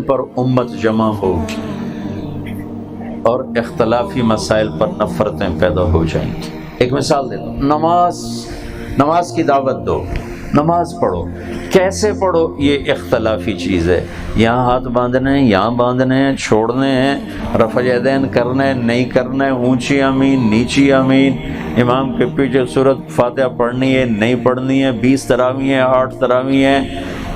پر امت جمع ہوگی اور اختلافی مسائل پر نفرتیں پیدا ہو جائیں گی۔ ایک مثال دیتا ہوں، نماز کی دعوت دو، نماز پڑھو، کیسے پڑھو یہ اختلافی چیز ہے، یہاں ہاتھ باندھنے ہیں، یہاں باندھنے ہیں، چھوڑنے ہیں، رفع یدین کرنا ہے نہیں کرنا ہے، اونچی آمین نیچی آمین، امام کے پیچھے سورۃ فاتحہ پڑھنی ہے نہیں پڑھنی ہے، 20 تراویح ہیں 8 تراویح ہیں،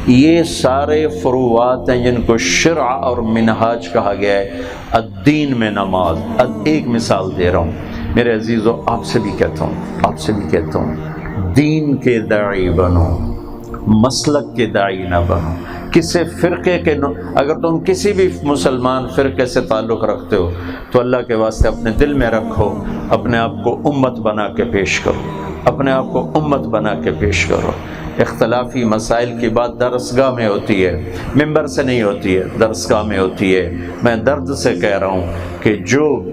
یہ سارے فروعات ہیں جن کو شرع اور منہاج کہا گیا ہے۔ الدین میں نماز، ایک مثال دے رہا ہوں میرے عزیزو، آپ سے بھی کہتا ہوں دین کے داعی بنو، مسلک کے داعی نہ بنو، کسی فرقے کے اگر تم کسی بھی مسلمان فرقے سے تعلق رکھتے ہو تو اللہ کے واسطے اپنے دل میں رکھو، اپنے آپ کو امت بنا کے پیش کرو، اختلافی مسائل کی بات درسگاہ میں ہوتی ہے، ممبر سے نہیں ہوتی ہے، درسگاہ میں ہوتی ہے۔ میں درد سے کہہ رہا ہوں کہ جو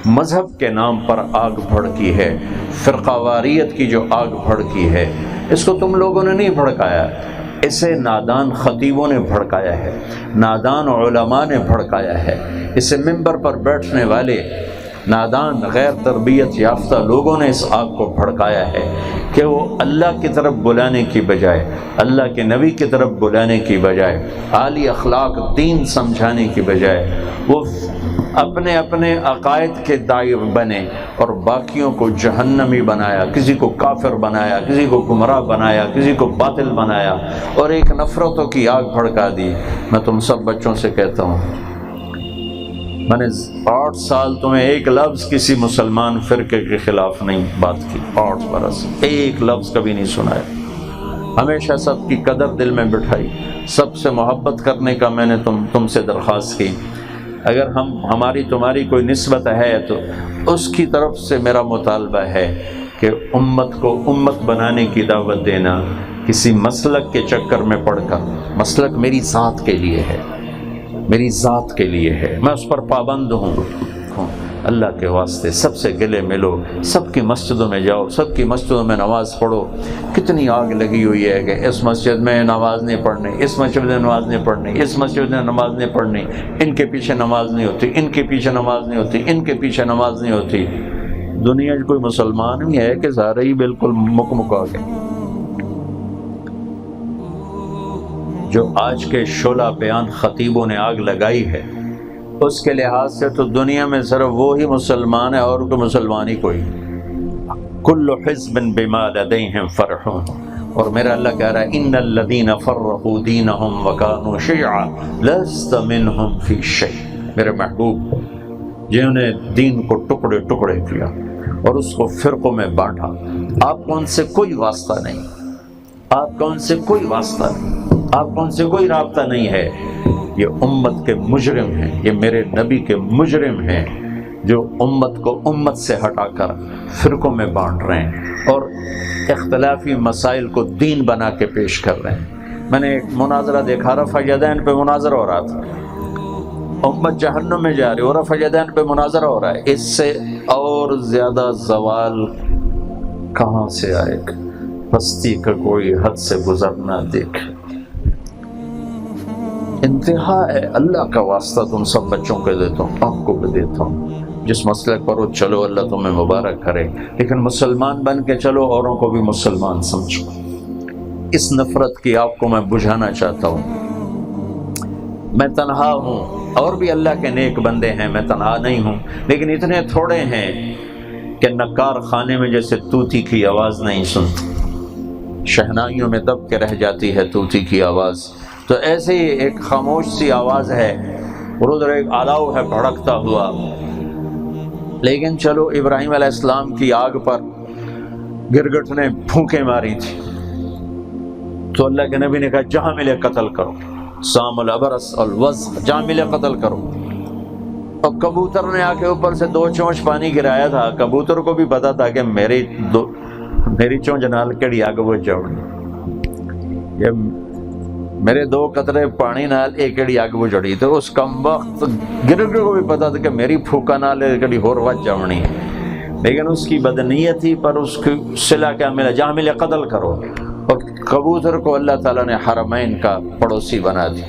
مذہب کے نام پر آگ بھڑکی ہے، فرقہ واریت کی جو آگ بھڑکی ہے، اس کو تم لوگوں نے نہیں بھڑکایا، اسے نادان خطیبوں نے بھڑکایا ہے، نادان علماء نے بھڑکایا ہے، اسے ممبر پر بیٹھنے والے نادان غیر تربیت یافتہ لوگوں نے اس آگ کو بھڑکایا ہے کہ وہ اللہ کی طرف بلانے کی بجائے، اللہ کے نبی کی طرف بلانے کی بجائے، عالی اخلاق دین سمجھانے کی بجائے وہ اپنے اپنے عقائد کے داعی بنے اور باقیوں کو جہنمی بنایا، کسی کو کافر بنایا، کسی کو گمراہ بنایا، کسی کو باطل بنایا اور ایک نفرتوں کی آگ بھڑکا دی۔ میں تم سب بچوں سے کہتا ہوں، میں نے 8 سال تمہیں ایک لفظ کسی مسلمان فرقے کے خلاف نہیں بات کی، 8 برس ایک لفظ کبھی نہیں سنایا، ہمیشہ سب کی قدر دل میں بٹھائی، سب سے محبت کرنے کا میں نے تم سے درخواست کی۔ اگر ہماری تمہاری کوئی نسبت ہے تو اس کی طرف سے میرا مطالبہ ہے کہ امت کو امت بنانے کی دعوت دینا، کسی مسلک کے چکر میں پڑھ کر، مسلک میری ذات کے لیے ہے، میں اس پر پابند ہوں، اللہ کے واسطے سب سے گلے ملو، سب کی مسجدوں میں جاؤ، سب کی مسجدوں میں نماز پڑھو۔ کتنی آگ لگی ہوئی ہے کہ اس مسجد میں نماز نہیں پڑھنی، اس مسجد میں نماز نہیں پڑھنی، اس مسجد میں نماز نہیں پڑھنی، ان کے پیچھے نماز نہیں ہوتی، ان کے پیچھے نماز نہیں ہوتی، ان کے پیچھے نماز نہیں ہوتی۔ دنیا میں کوئی مسلمان بھی ہے کہ سارے ہی بالکل مکمکا گئے؟ جو آج کے شعلہ بیان خطیبوں نے آگ لگائی ہے، اس کے لحاظ سے تو دنیا میں صرف وہی مسلمان ہے اور کوئی مسلمان ہی کوئی۔ کل حزب بما لدیہم فرحون، اور میرا اللہ کہہ رہا ہے ان الذین فرقوا دینہم وکانوا شیعا لست منہم فی شیء، میرے محبوب جنہوں نے دین کو ٹکڑے ٹکڑے کیا اور اس کو فرقوں میں بانٹا، آپ کو ان سے کوئی واسطہ نہیں، آپ کا ان سے کوئی واسطہ نہیں، آپ کا ان سے کوئی رابطہ نہیں ہے۔ یہ امت کے مجرم ہیں، یہ میرے نبی کے مجرم ہیں جو امت کو امت سے ہٹا کر فرقوں میں بانٹ رہے ہیں اور اختلافی مسائل کو دین بنا کے پیش کر رہے ہیں۔ میں نے ایک مناظرہ دیکھا، رفع یدین پہ مناظرہ ہو رہا تھا، امت جہنم میں جا رہی اور رفع یدین پہ مناظرہ ہو رہا ہے، اس سے اور زیادہ زوال کہاں سے آئے گا؟ پستی کا کوئی حد سے گزرنا دیکھ، انتہا ہے۔ اللہ کا واسطہ تم سب بچوں کو دیتا ہوں، آپ کو بھی دیتا ہوں، جس مسئلے پر ہو چلو، اللہ تمہیں مبارک کرے، لیکن مسلمان بن کے چلو، اوروں کو بھی مسلمان سمجھو۔ اس نفرت کی آگ کو میں بجھانا چاہتا ہوں۔ میں تنہا ہوں، اور بھی اللہ کے نیک بندے ہیں، میں تنہا نہیں ہوں، لیکن اتنے تھوڑے ہیں کہ نکار خانے میں جیسے طوطی کی آواز نہیں سنتے، شہنائیوں میں دب کے رہ جاتی ہے طوطی کی آواز، تو ایسے ہی ایک خاموش سی آواز ہے، اور ادھر ایک الاؤ ہے بھڑکتا ہوا۔ لیکن چلو، ابراہیم علیہ السلام کی آگ پر گرگٹ نے پھونکیں ماری تھی تو اللہ کے نبی نے کہا جہاں ملے قتل کرو، سام الابرس الوزغ، جہاں ملے قتل کرو۔ اور کبوتر نے آ کے اوپر سے 2 چونچ پانی گرایا تھا، کبوتر کو بھی پتا تھا کہ میری چونچ نال کڑی آگ وہ جوڑی، میرے 2 قطرے پانی نال ایک کڑی آگ وہ جڑی، تو اس کم وقت گرگٹ کو بھی پتا تھا کہ میری پھوکا نال کڑی ہور وج جوڑنی ہے، لیکن اس کی بدنیت تھی، پر اس کی صلہ کیا ملا، جہاں ملے قتل کرو۔ اور کبوتر کو اللہ تعالیٰ نے حرمین کا پڑوسی بنا دی،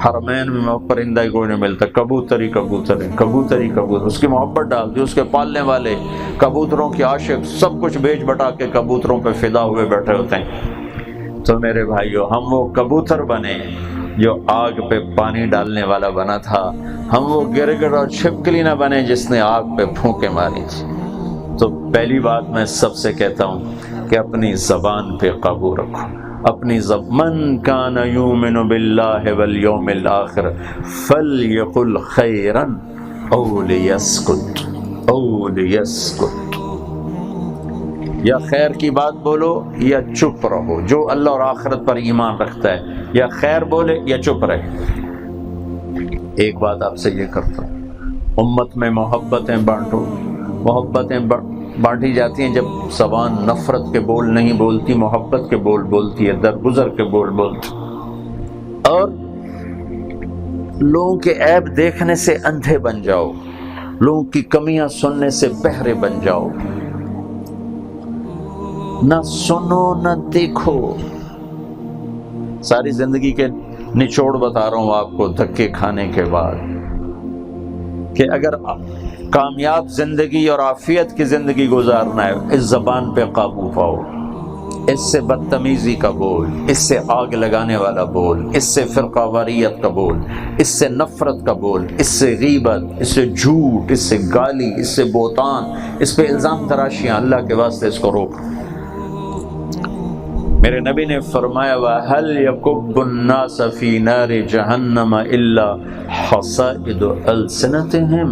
حرمین میں پرندہ ہی کوئی نہیں ملتا، کبوتر ہی کبوتر ہے، کبوتر ہی کبوتر، اس کی محبت ڈال دی، اس کے پالنے والے کبوتروں کے عاشق سب کچھ بیچ بٹا کے کبوتروں پہ فدا ہوئے بیٹھے ہوتے ہیں۔ تو میرے بھائیو، ہم وہ کبوتر بنے جو آگ پہ پانی ڈالنے والا بنا تھا، ہم وہ گرگٹ اور چھپکلی نہ بنے جس نے آگ پہ پھونکے ماری تھی۔ تو پہلی بات میں سب سے کہتا ہوں کہ اپنی زبان پہ قابو رکھو، اپنی من کان یؤمن باللہ والیوم الآخر فلیقل خیرا او لیسکت یا خیر کی بات بولو یا چپ رہو۔ جو اللہ اور آخرت پر ایمان رکھتا ہے یا خیر بولے یا چپ رہے۔ ایک بات آپ سے یہ کرتا ہوں، امت میں محبتیں بانٹو، محبتیں بانٹی جاتی ہیں جب زبان نفرت کے بول نہیں بولتی، محبت کے بول بولتی ہے، درگزر کے بول بولتی، اور لوگوں کے عیب دیکھنے سے اندھے بن جاؤ، لوگوں کی کمیاں سننے سے بہرے بن جاؤ، نہ سنو نہ دیکھو۔ ساری زندگی کے نچوڑ بتا رہا ہوں آپ کو دھکے کھانے کے بعد، کہ اگر کامیاب زندگی اور عافیت کی زندگی گزارنا ہے، اس زبان پہ قابو پاؤ۔ اس سے بدتمیزی کا بول، اس سے آگ لگانے والا بول، اس سے فرقہ واریت کا بول، اس سے نفرت کا بول، اس سے غیبت، اس سے جھوٹ، اس سے گالی، اس سے بہتان، اس پہ الزام تراشیاں، اللہ کے واسطے اس کو روک۔ میرے نبی نے فرمایا وَهَلْ يَكُبُّ النَّاسَ فِي نَارِ جَهَنَّمَ إِلَّا حَصَائِدُ أَلْسِنَتِهِمْ،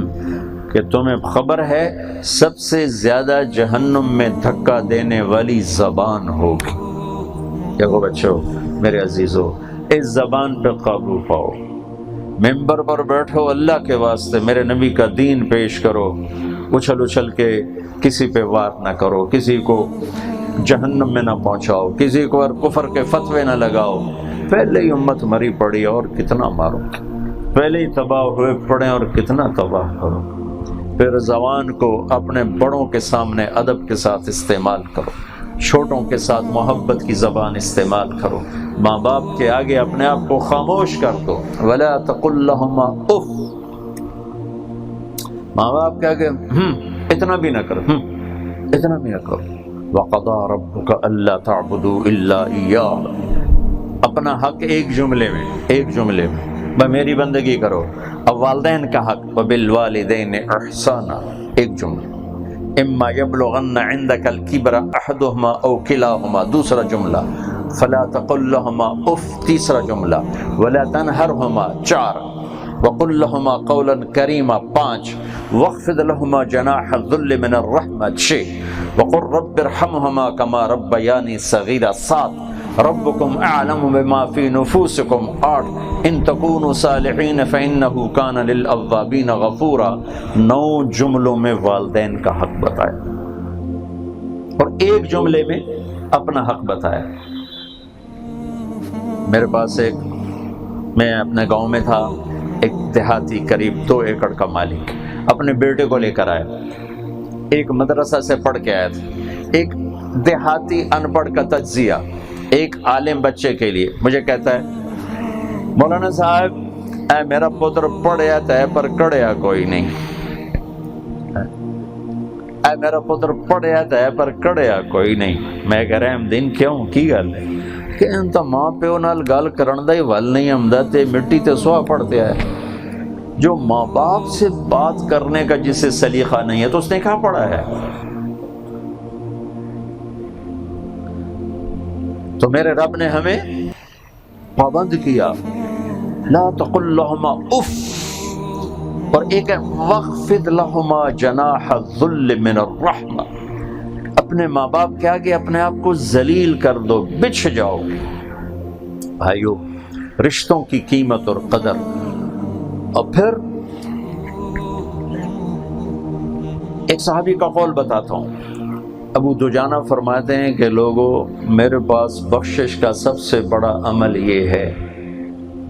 کہ تمہیں خبر ہے سب سے زیادہ جہنم میں دھکا دینے والی زبان ہوگی۔ دیکھو بچوں، میرے عزیزو، اس زبان پہ قابو پاؤ۔ ممبر پر بیٹھو، اللہ کے واسطے میرے نبی کا دین پیش کرو، اچھل اچھل کے کسی پہ وار نہ کرو، کسی کو جہنم میں نہ پہنچاؤ، کسی کو اور کفر کے فتوے نہ لگاؤ۔ پہلے ہی امت مری پڑی اور کتنا مارو، پہلے ہی تباہ ہوئے پڑے اور کتنا تباہ کرو۔ پھر زبان کو اپنے بڑوں کے سامنے ادب کے ساتھ استعمال کرو، چھوٹوں کے ساتھ محبت کی زبان استعمال کرو۔ ماں باپ کے آگے اپنے آپ کو خاموش کر دو، وَلَا تَقُلْ لَهُمَا اُفٍّ، ماں باپ کے آگے اتنا بھی نہ کرو، اتنا بھی نہ کرو۔ وَقَضَىٰ رَبُّكَ أَلَّا تَعْبُدُوا إِلَّا إِيَّاهُ، اپنا حق ایک جملے میں بس میری بندگی کرو۔ اب والدین کا حق وَبِالْوَالِدَيْنِ إِحْسَانًا، ایک جملہ۔ اما يبلغن عندك الكبر احدهما او كلاهما، دوسرا جملہ۔ فلا تقل لهما اف، تیسرا جملہ۔ ولا تنهرهما، چار۔ وقل لهما قولا كريما، پانچ۔ واخفض لهما جناح الذل من الرحمة، چھ۔ وقل رب ارحمهما كما ربياني صغيرا، سات۔ ربكم اعلم بما في نفوسكم، آٹھ۔ ان تكونوا صالحين فانه كان للاوابين غفورا، نو جملوں میں والدین کا حق بتایا اور ایک جملے میں اپنا حق بتایا۔ میرے پاس میں اپنے گاؤں میں تھا، ایک دیہاتی قریب 2 ایکڑ کا مالک اپنے بیٹے کو لے کر آیا، ایک مدرسہ سے پڑھ کے آیا تھا۔ ایک دیہاتی ان پڑھ کا تجزیہ ایک عالم بچے کے لیے مجھے کہتا ہے مولانا صاحب اے میرا پتر پڑھیا تے پر کڑیا کوئی نہیں، اے میرا پتر پڑھیا تے پر کڑیا کوئی نہیں۔ میں کہہ رہا ہم دن کیوں کی گل ہے کہ ان تا ماں پیو نال گل کرن دا ہی ول نہیں ہمدا تے مٹی تے سوا پڑھتے ہے۔ جو ماں باپ سے بات کرنے کا جسے سلیقہ نہیں ہے تو اس نے کہاں پڑھا ہے؟ تو میرے رب نے ہمیں پابند کیا، لا تقل لهما اف، اور ایک ہے واخفض لهما جناح الذل من الرحمہ، اپنے ماں باپ کے آگے اپنے آپ کو ذلیل کر دو، بچھ جاؤ۔ بھائیو، رشتوں کی قیمت اور قدر۔ اور پھر ایک صحابی کا قول بتاتا ہوں، ابو دجانہ فرماتے ہیں کہ لوگوں میرے پاس بخشش کا سب سے بڑا عمل یہ ہے،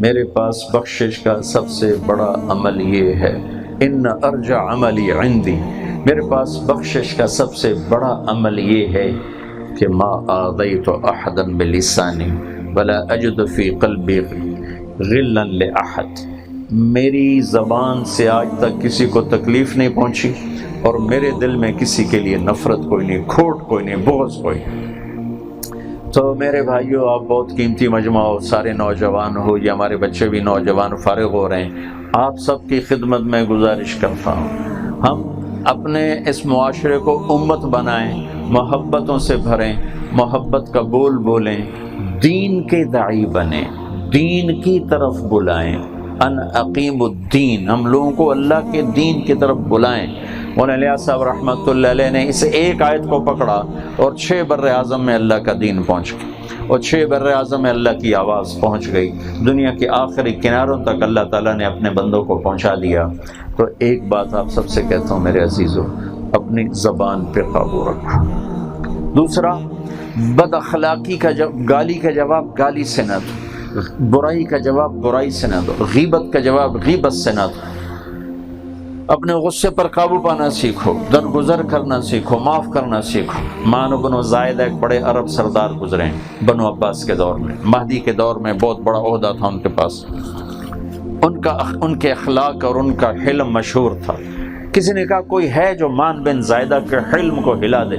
میرے پاس بخشش کا سب سے بڑا عمل یہ ہے، ان ارجع عملی عندی، میرے پاس بخشش کا سب سے بڑا عمل یہ ہے کہ ما آذیت احدا بلسانی ولا اجد فی قلبی غلا لأحد، میری زبان سے آج تک کسی کو تکلیف نہیں پہنچی اور میرے دل میں کسی کے لیے نفرت کوئی نہیں، کھوٹ کوئی نہیں، بغض کوئی نہیں۔ تو میرے بھائیو، آپ بہت قیمتی مجمع ہو، سارے نوجوان ہو یا ہمارے بچے بھی نوجوان فارغ ہو رہے ہیں، آپ سب کی خدمت میں گزارش کرتا ہوں، ہم اپنے اس معاشرے کو امت بنائیں، محبتوں سے بھریں، محبت کا بول بولیں، دین کے داعی بنیں، دین کی طرف بلائیں، ان اقیم الدین، ہم لوگوں کو اللہ کے دین کی طرف بلائیں۔ مولانا الیاس صاحب رحمۃ اللہ علیہ نے اس ایک آیت کو پکڑا اور 6 بر اعظم میں اللہ کا دین پہنچ گیا، اور 6 بر اعظم میں اللہ کی آواز پہنچ گئی، دنیا کے آخری کناروں تک اللہ تعالیٰ نے اپنے بندوں کو پہنچا دیا۔ تو ایک بات آپ سب سے کہتا ہوں میرے عزیزو، اپنی زبان پہ قابو رکھو۔ دوسرا، بد اخلاقی کا گالی کا جواب گالی سے نہ دو، برائی کا جواب برائی سے نہ دو، غیبت کا جواب غیبت سے نہ دو۔ اپنے غصے پر قابو پانا سیکھو، درگزر کرنا سیکھو، معاف کرنا سیکھو۔ مانو بنو زائدہ ایک بڑے عرب سردار گزرے ہیں بنو عباس کے دور میں، مہدی کے دور میں بہت بڑا عہدہ تھا ان کے پاس، ان کے اخلاق اور ان کا حلم مشہور تھا۔ کسی نے کہا کوئی ہے جو مان بن زائدہ کے حلم کو ہلا دے،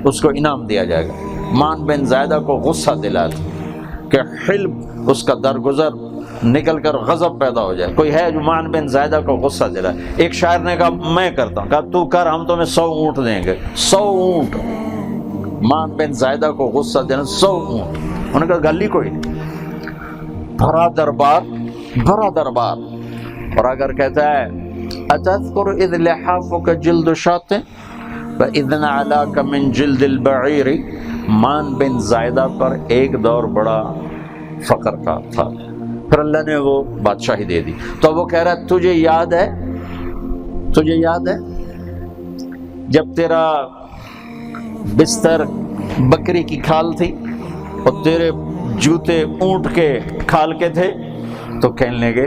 اس کو انعام دیا جائے گا۔ مان بن زائدہ کو غصہ دلا دے کہ حلم اس کا درگزر نکل کر غضب پیدا ہو جائے، کوئی ہے جو مان بن زائدہ کو غصہ دلائے۔ ایک شاعر نے کہا میں کرتا ہوں، کہا تو کر، ہم تمہیں 100 اونٹ دیں گے، 100 اونٹ، مان بن زائدہ کو غصہ دینا، 100 اونٹ۔ انہوں نے کہا گلی کوئی نہیں، بھرا دربار، بھرا دربار۔ اور اگر کہتا ہے اتذکر اذ لحافک جلد شاۃ فاذ نعلاک من جلد البعیر، مان بن زائدہ پر ایک دور بڑا فقر کا تھا، پھر اللہ نے وہ بادشاہی دے دی۔ تو وہ کہہ رہا ہے تجھے یاد ہے، تجھے یاد ہے جب تیرا بستر بکری کی کھال تھی اور تیرے جوتے اونٹ کے کھال کے تھے؟ تو کہنے لگے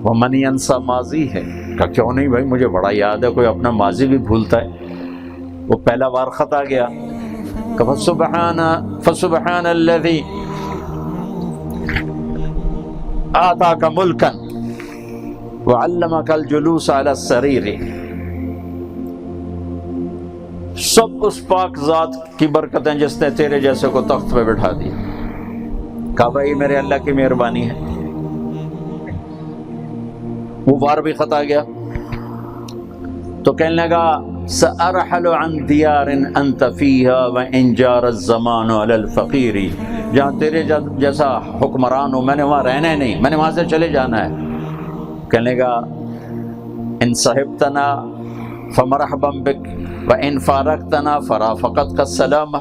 وہ من ینسا ماضی ہے، کہا کیوں نہیں بھائی، مجھے بڑا یاد ہے، کوئی اپنا ماضی بھی بھولتا ہے۔ وہ پہلا بار خط آ گیا کہ فسبحان الذی آتاک ملکا وعلمک الجلوس علی السریر، سب اس پاک ذات کی برکتیں جس نے تیرے جیسے کو تخت پہ بٹھا دیا۔ کہا بھائی میرے اللہ کی مہربانی ہے۔ وہ بار بھی خط آ گیا تو کہنے لگا سأرحل عن دیار انت فیہا وان جار الزمان علی الفقیر، جہاں تیرے جیسا حکمران ہو میں نے وہاں رہنا نہیں، میں نے وہاں سے چلے جانا ہے۔ کہنے لگا ان صحبتنا فمرحبا بک وان فارقتنا فرافقتک السلام،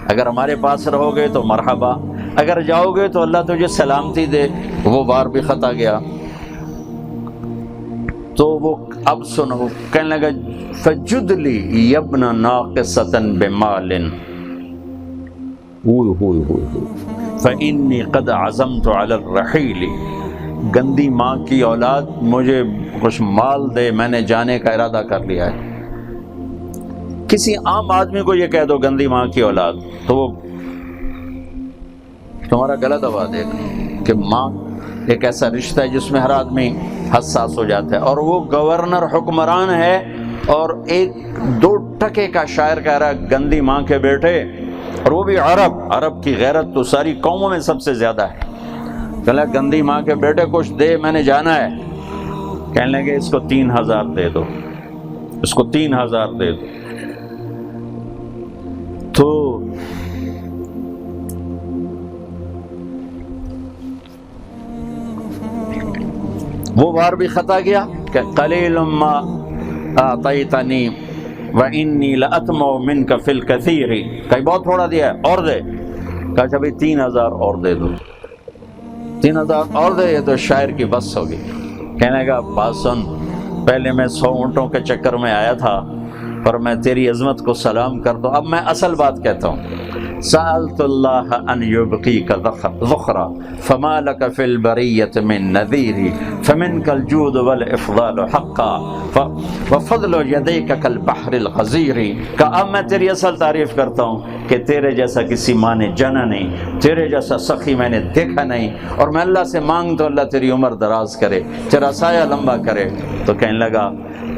اگر ہمارے پاس رہو گے تو مرحبا، اگر جاؤ گے تو اللہ تجھے سلامتی دے۔ وہ بار بھی خط آ گیا تو وہ اب سنو، کہنے لگا فجد لی یبن ناقصۃ بمال فإنی قد عزمت علی الرحیل، گندی ماں کی اولاد مجھے کچھ مال دے، میں نے جانے کا ارادہ کر لیا ہے۔ کسی عام آدمی کو یہ کہہ دو گندی ماں کی اولاد تو وہ تمہارا گلا دبا دے گا، کہ ماں ایک ایسا رشتہ ہے جس میں ہر آدمی حساس ہو جاتا ہے، اور وہ گورنر حکمران ہے اور ایک 2 ٹکے کا شاعر کہہ رہا ہے گندی ماں کے بیٹے، اور وہ بھی عرب کی غیرت تو ساری قوموں میں سب سے زیادہ ہے۔ کہا گندی ماں کے بیٹے کچھ دے، میں نے جانا ہے۔ کہنے لگے اس کو 3000 دے دو، اس کو 3000 دے دو۔ تو وہ بار بھی خط آ گیا کہ قلیل ما اعطیتنی وانی لاطمع منک فی الکثیر، کہیں بہت تھوڑا دیا ہے اور دے۔ کہا اچھا بھائی 3000 اور دے دو، 3000 اور دے تو شاعر کی بس ہوگی۔ کہنے کا بات سن، پہلے میں 100 اونٹوں کے چکر میں آیا تھا، پر میں تیری عظمت کو سلام کر دوں، اب میں اصل بات کہتا ہوں۔ سألت اللہ ان یبقیک ذخرا فما لک فی البریۃ من نذیر فمنک الجود والافضال حقا وفضل یدیک کالبحر الغزیر۔ کہ اب میں تیری اصل تعریف کرتا ہوں کہ تیرے جیسا کسی ماں نے جنا نہیں، تیرے جیسا سخی میں نے دیکھا نہیں، اور میں اللہ سے مانگتا ہوں اللہ تیری عمر دراز کرے، تیرا سایہ لمبا کرے۔ تو کہنے لگا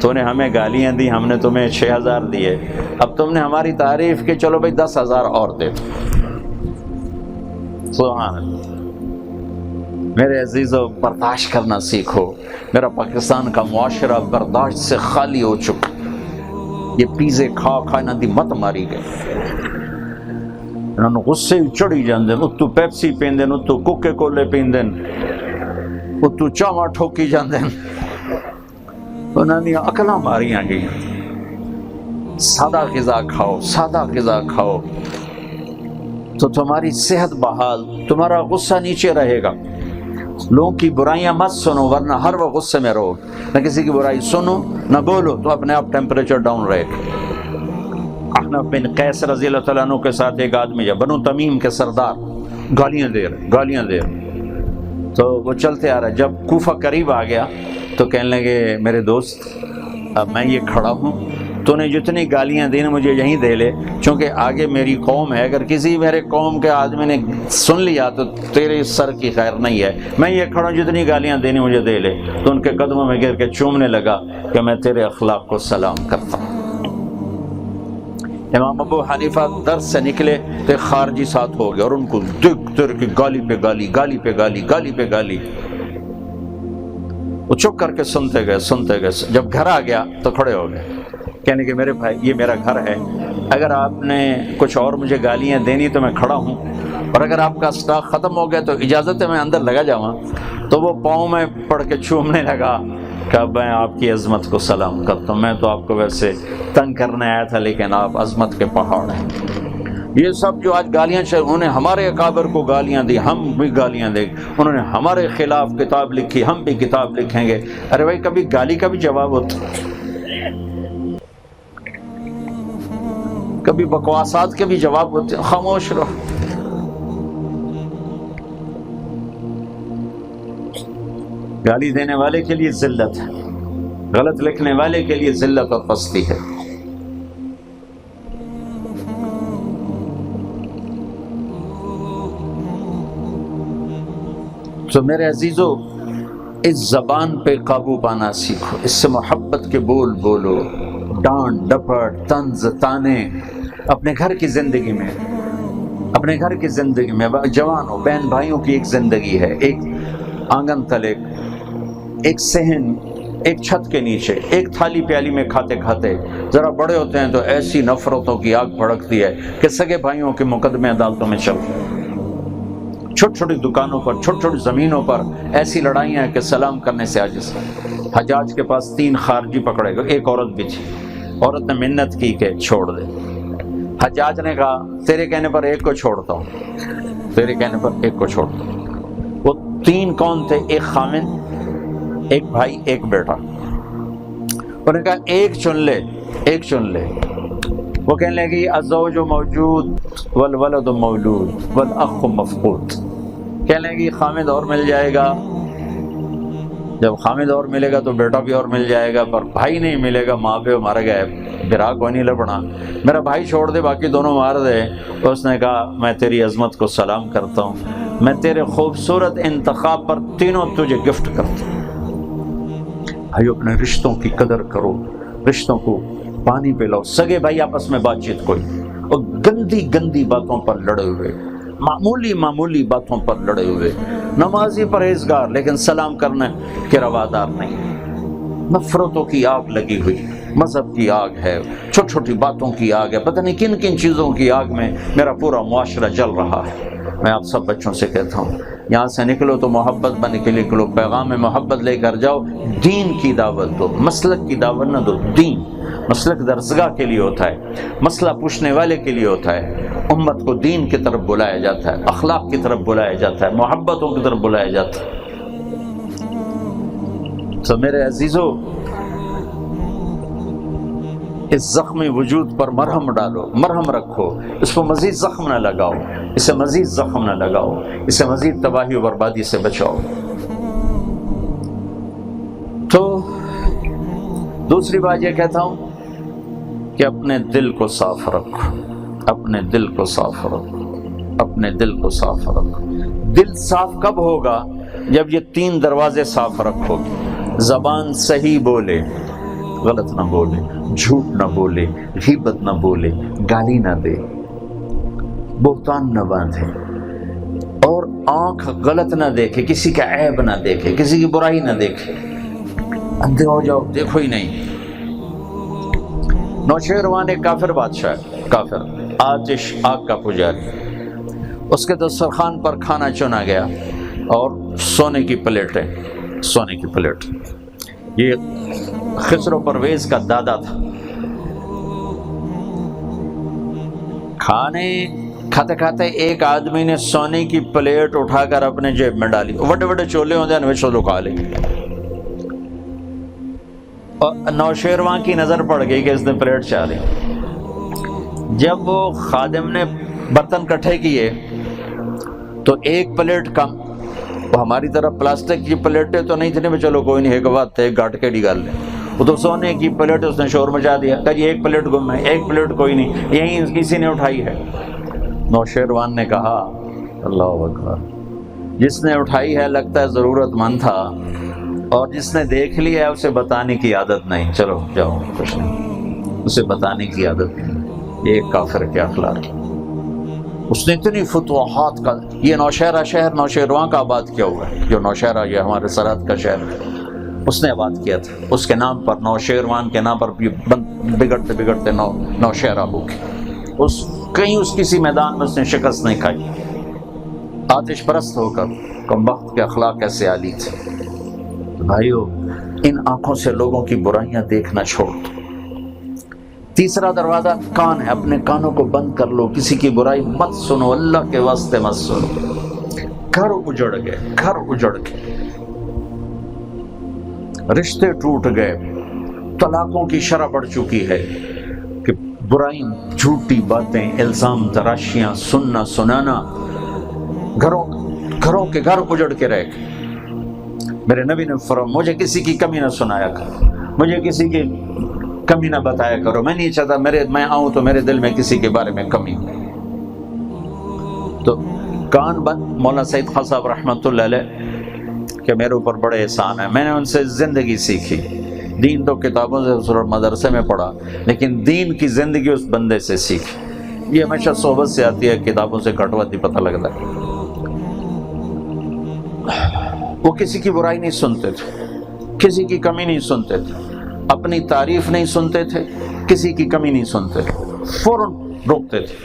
تو نے ہمیں گالیاں دی، ہم نے تمہیں 6000 دیے، اب تم نے ہماری تعریف کی، چلو بھائی 10,000 اور دے دو۔ سبحان اللہ۔ میرے عزیزو، برداشت کرنا سیکھو۔ میرا پاکستان کا معاشرہ برداشت سے خالی ہو چکا۔ یہ پیزے کھا کھا انہاں دی مت ماری گئے، انہوں نے غصے چڑھی جاندے، اتو پیپسی پیندے، اتو کوکے کولے پیندے، اتو چاواں ٹھوکی جاندے، انہوں نے عقلاں ماریاں گئی۔ سادہ غذا کھاؤ، سادہ غذا کھاؤ تو تمہاری صحت بحال، تمہارا غصہ نیچے رہے گا۔ لوگوں کی برائیاں مت سنو ورنہ ہر وقت غصے میں رہو، نہ کسی کی برائی سنو نہ بولو تو اپنے آپ ٹیمپریچر ڈاؤن رہے گا۔ احنف بن قیس رضی اللہ تعالیٰ عنہ کے ساتھ ایک آدمی ہے، بنو تمیم کے سردار، گالیاں دے رہے، تو وہ چلتے آ رہا ہے۔ جب کوفہ قریب آ گیا تو کہنے لگے میرے دوست اب میں یہ کھڑا ہوں، تو نے جتنی گالیاں دی مجھے یہیں دے لے، چونکہ آگے میری قوم ہے، اگر کسی میرے قوم کے آدمی نے سن لیا تو تیرے سر کی خیر نہیں ہے، میں یہ کھڑا ہوں، جتنی گالیاں دینی مجھے دے لے۔ تو ان کے قدموں میں گر کے چومنے لگا کہ میں تیرے اخلاق کو سلام کرتا ہوں۔ امام ابو حنیفہ درس سے نکلے تو ایک خارجی ساتھ ہو گیا اور ان کو دیکھ تر کی گالی پہ گالی، گالی پہ گالی، گالی پہ گالی۔ وہ چپ کر کے سنتے گئے۔ جب گھر آ گیا تو کھڑے ہو گئے، کہنے کہ میرے بھائی یہ میرا گھر ہے، اگر آپ نے کچھ اور مجھے گالیاں دینی تو میں کھڑا ہوں، اور اگر آپ کا اسٹاک ختم ہو گیا تو اجازت ہے میں اندر لگا جاؤں۔ تو وہ پاؤں میں پڑ کے چومنے لگا کہ میں آپ کی عظمت کو سلام کرتا ہوں، میں تو آپ کو ویسے تنگ کرنے آیا تھا لیکن آپ عظمت کے پہاڑ ہیں۔ یہ سب جو آج گالیاں انہوں نے ہمارے اکابر کو گالیاں دی، ہم بھی گالیاں دیں، انہوں نے ہمارے خلاف کتاب لکھی، ہم بھی کتاب لکھیں گے۔ ارے بھائی کبھی گالی کا بھی جواب ہوتا، کبھی بکواسات کے بھی جواب ہوتے، خاموش رہو۔ گالی دینے والے کے لیے ذلت ہے، غلط لکھنے والے کے لیے ذلت اور پستی ہے۔ تو میرے عزیزو، اس زبان پہ قابو پانا سیکھو، اس سے محبت کے بول بولو، ڈانٹ ڈپٹ طنز تانے اپنے گھر کی زندگی میں، اپنے گھر کی زندگی میں جوانوں بہن بھائیوں کی ایک زندگی ہے، ایک آنگن تلے، ایک صحن، ایک چھت کے نیچے، ایک تھالی پیالی میں کھاتے کھاتے ذرا بڑے ہوتے ہیں تو ایسی نفرتوں کی آگ بھڑکتی ہے کہ سگے بھائیوں کے مقدمے عدالتوں میں چل، چھوٹی چھوٹی دکانوں پر، چھوٹی چھوٹی زمینوں پر ایسی لڑائیاں ہیں کہ سلام کرنے سے عاجز۔ حجاج کے پاس 3 خارجی پکڑے گئے، ایک عورت بھی تھی، عورت نے منت کی کہ چھوڑ دے۔ حجاج نے کہا تیرے کہنے پر ایک کو چھوڑتا ہوں، تیرے کہنے پر ایک کو چھوڑتا ہوں۔ وہ 3 کون تھے؟ ایک خامن، ایک بھائی، ایک بیٹا۔ انہوں نے کہا ایک چن لے، ایک چن لے۔ وہ کہنے لگی الزوج موجود والولد مولود والاخ مفقود۔ کہنے لگی خامد اور مل جائے گا، جب خامد اور ملے گا تو بیٹا بھی اور مل جائے گا، پر بھائی نہیں ملے گا، ماں پہ مر گئے، برا کوئی نہیں لبنا، میرا بھائی چھوڑ دے باقی دونوں مار دے۔ اس نے کہا میں تیری عظمت کو سلام کرتا ہوں، میں تیرے خوبصورت انتخاب پر تینوں تجھے گفٹ کرتا ہوں۔ بھائی اپنے رشتوں کی قدر کرو، رشتوں کو پانی پلاؤ۔ سگے بھائی آپس میں بات چیت کوئی، اور گندی گندی باتوں پر لڑے ہوئے، معمولی معمولی باتوں پر لڑے ہوئے، نمازی پرہیزگار لیکن سلام کرنے کے روادار نہیں۔ نفرتوں کی آگ لگی ہوئی، مذہب کی آگ ہے، چھوٹی چھوٹی باتوں کی آگ ہے، پتہ نہیں کن کن چیزوں کی آگ میں میرا پورا معاشرہ جل رہا ہے۔ میں آپ سب بچوں سے کہتا ہوں یہاں سے نکلو تو محبت بن کے نکلو، پیغام محبت لے کر جاؤ، دین کی دعوت دو، مسلک کی دعوت نہ دو۔ دین مسلک درسگاہ کے لیے ہوتا ہے، مسئلہ پوچھنے والے کے لیے ہوتا ہے، امت کو دین کی طرف بلایا جاتا ہے، اخلاق کی طرف بلایا جاتا ہے، محبتوں کی طرف بلایا جاتا ہے۔ تو میرے عزیزو، اس زخمی وجود پر مرہم ڈالو، مرہم رکھو، اس کو مزید زخم نہ لگاؤ، اسے مزید زخم نہ لگاؤ، اسے مزید تباہی و بربادی سے بچاؤ۔ تو دوسری بات یہ کہتا ہوں کہ اپنے دل کو صاف رکھو، اپنے دل کو صاف رکھو، اپنے دل کو صاف رکھو۔ دل صاف کب ہوگا؟ جب یہ 3 دروازے صاف رکھو گے۔ زبان صحیح بولے، غلط نہ بولے، جھوٹ نہ بولے، غیبت نہ بولے، گالی نہ دے، بہتان نہ باندھے، اور آنکھ غلط نہ دیکھے، کسی کا عیب نہ دیکھے، کسی کی برائی نہ دیکھے، اندھے ہو جاؤ دیکھو ہی نہیں۔ نوشیروان ایک کافر بادشاہ ہے، کافر، آتش، آگ کا پجاری۔ اس کے دسترخوان پر کھانا چنا گیا اور سونے کی پلیٹیں، سونے کی پلیٹ۔ یہ خسرو پرویز کا دادا تھا۔ کھاتے کھاتے ایک آدمی نے سونے کی پلیٹ اٹھا کر اپنے جیب میں ڈالی، بڑے بڑے چولے ہوتے ہیں چولو کھا لیں۔ نوشیروان کی نظر پڑ گئی کہ اس نے پلیٹ چالی۔ جب وہ خادم نے برتن کٹھے کیے تو ایک پلیٹ کم، وہ ہماری طرح پلاسٹک کی پلیٹیں تو نہیں تھیں، چلو کوئی نہیں، ایک بات ہے، گاٹ کے ڈگال لیں۔ وہ تو سونے کی پلیٹ، اس نے شور مچا دیا کہ ایک پلیٹ گم ہے، ایک پلیٹ کوئی نہیں، یہیں کسی نے اٹھائی ہے۔ نوشیروان نے کہا اللہ اکبر، جس نے اٹھائی ہے لگتا ہے ضرورت مند تھا، اور جس نے دیکھ لیا ہے اسے بتانے کی عادت نہیں، چلو جاؤ کچھ نہیں، اسے بتانے کی عادت نہیں۔ یہ ایک کافر کے اخلاق۔ اس نے اتنی فتوحات کا، یہ نوشہرہ شہر نوشیروان کا آباد کیا ہوا ہے، جو نوشہرہ یہ ہمارے سرحد کا شہر ہے، اس نے آباد کیا تھا۔ اس کے نام پر، نوشیروان کے نام پر بگڑتے بگڑتے نوشہرہ ہو گیا۔ کہیں اس کسی میدان میں اس نے شکست نہیں کھائی، آتش پرست ہو کر۔ کم وقت کے اخلاق کیسے عالی تھے۔ بھائیو، ان آنکھوں سے لوگوں کی برائیاں دیکھنا چھوڑ دو۔ تیسرا دروازہ کان ہے، اپنے کانوں کو بند کر لو، کسی کی برائی مت سنو، اللہ کے واسطے مت سنو۔ گھر اجڑ گئے، گھر اجڑ گئے، رشتے ٹوٹ گئے، طلاقوں کی شرح بڑھ چکی ہے کہ برائی، جھوٹی باتیں، الزام تراشیاں، سننا سنانا، گھروں کے گھر اجڑ کے رہ گئے۔ میرے نبی نے فرمایا مجھے کسی کی کمی نہ سنایا کرو، مجھے کسی کی کمی نہ بتایا کرو، میں نہیں چاہتا میں آؤں تو میرے دل میں کسی کے بارے میں کمی ہو۔ تو کان بند۔ مولانا سعید خان صاحب رحمۃ اللہ علیہ کہ میرے اوپر بڑے احسان ہیں، میں نے ان سے زندگی سیکھی۔ دین تو کتابوں سے مدرسے میں پڑھا، لیکن دین کی زندگی اس بندے سے سیکھی۔ یہ ہمیشہ صحبت سے آتی ہے، کتابوں سے کٹوت ہی پتہ لگتا ہے۔ وہ کسی کی برائی نہیں سنتے تھے، کسی کی کمی نہیں سنتے تھے، اپنی تعریف نہیں سنتے تھے، کسی کی کمی نہیں سنتے تھے، فوراً روکتے تھے۔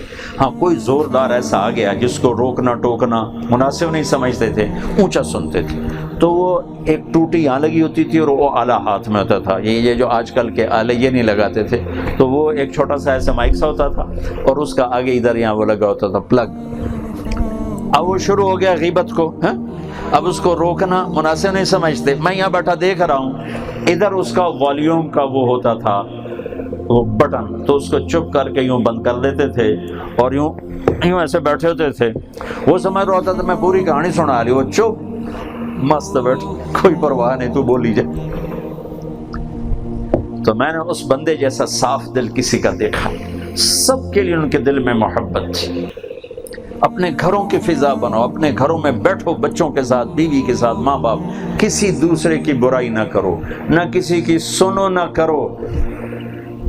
ہاں کوئی زوردار ایسا آ گیا جس کو روکنا ٹوکنا مناسب نہیں سمجھتے تھے، اونچا سنتے تھے، تو وہ ایک ٹوٹی یہاں لگی ہوتی تھی اور وہ آلہ ہاتھ میں ہوتا تھا۔ یہ جو آج کل کے آلے یہ نہیں لگاتے تھے، تو وہ ایک چھوٹا سا ایسا مائک سا ہوتا تھا اور اس کا آگے ادھر یہاں وہ لگا ہوتا تھا پلگ۔ اب وہ شروع ہو گیا غیبت کو، اب اس کو روکنا مناسب نہیں سمجھتے۔ میں یہاں بیٹھا دیکھ رہا ہوں، ادھر اس کا والیوم کا وہ ہوتا تھا وہ بٹن، تو اس کو چپ کر کے یوں بند کر دیتے تھے اور یوں ایسے بیٹھے ہوتے تھے۔ وہ سمجھ رہا ہوتا تھا میں پوری کہانی سنا لی، وہ چپ مست بیٹھ، کوئی پرواہ نہیں، تو بولی جائے۔ تو میں نے اس بندے جیسا صاف دل کسی کا دیکھا، سب کے لیے ان کے دل میں محبت تھی۔ اپنے گھروں کی فضا بناؤ، اپنے گھروں میں بیٹھو، بچوں کے ساتھ، بیوی کے ساتھ، ماں باپ، کسی دوسرے کی برائی نہ کرو، نہ کسی کی سنو نہ کرو،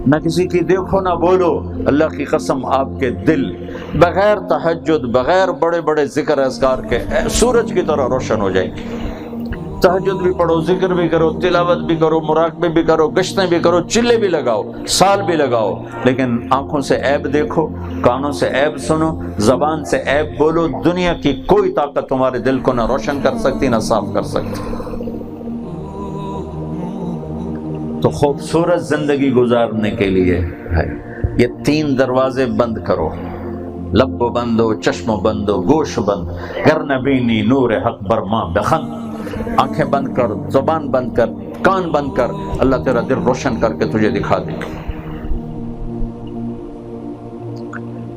نہ کسی کی دیکھو نہ بولو۔ اللہ کی قسم آپ کے دل بغیر تہجد، بغیر بڑے بڑے ذکر اذکار کے سورج کی طرح روشن ہو جائیں گے۔ تہجد بھی پڑھو، ذکر بھی کرو، تلاوت بھی کرو، مراقبے بھی کرو، گشتیں بھی کرو، چلے بھی لگاؤ، سال بھی لگاؤ، لیکن آنکھوں سے عیب دیکھو، کانوں سے عیب سنو، زبان سے عیب بولو، دنیا کی کوئی طاقت تمہارے دل کو نہ روشن کر سکتی نہ صاف کر سکتی۔ تو خوبصورت زندگی گزارنے کے لیے ہے یہ 3 دروازے بند کرو، لب بندو، چشم بندو، گوش بند، گر نبینی نور حق برما بخند۔ آنکھیں بند کر، زبان بند کر، کان بند کر، اللہ تیرا دل روشن کر کے تجھے دکھا دے گا۔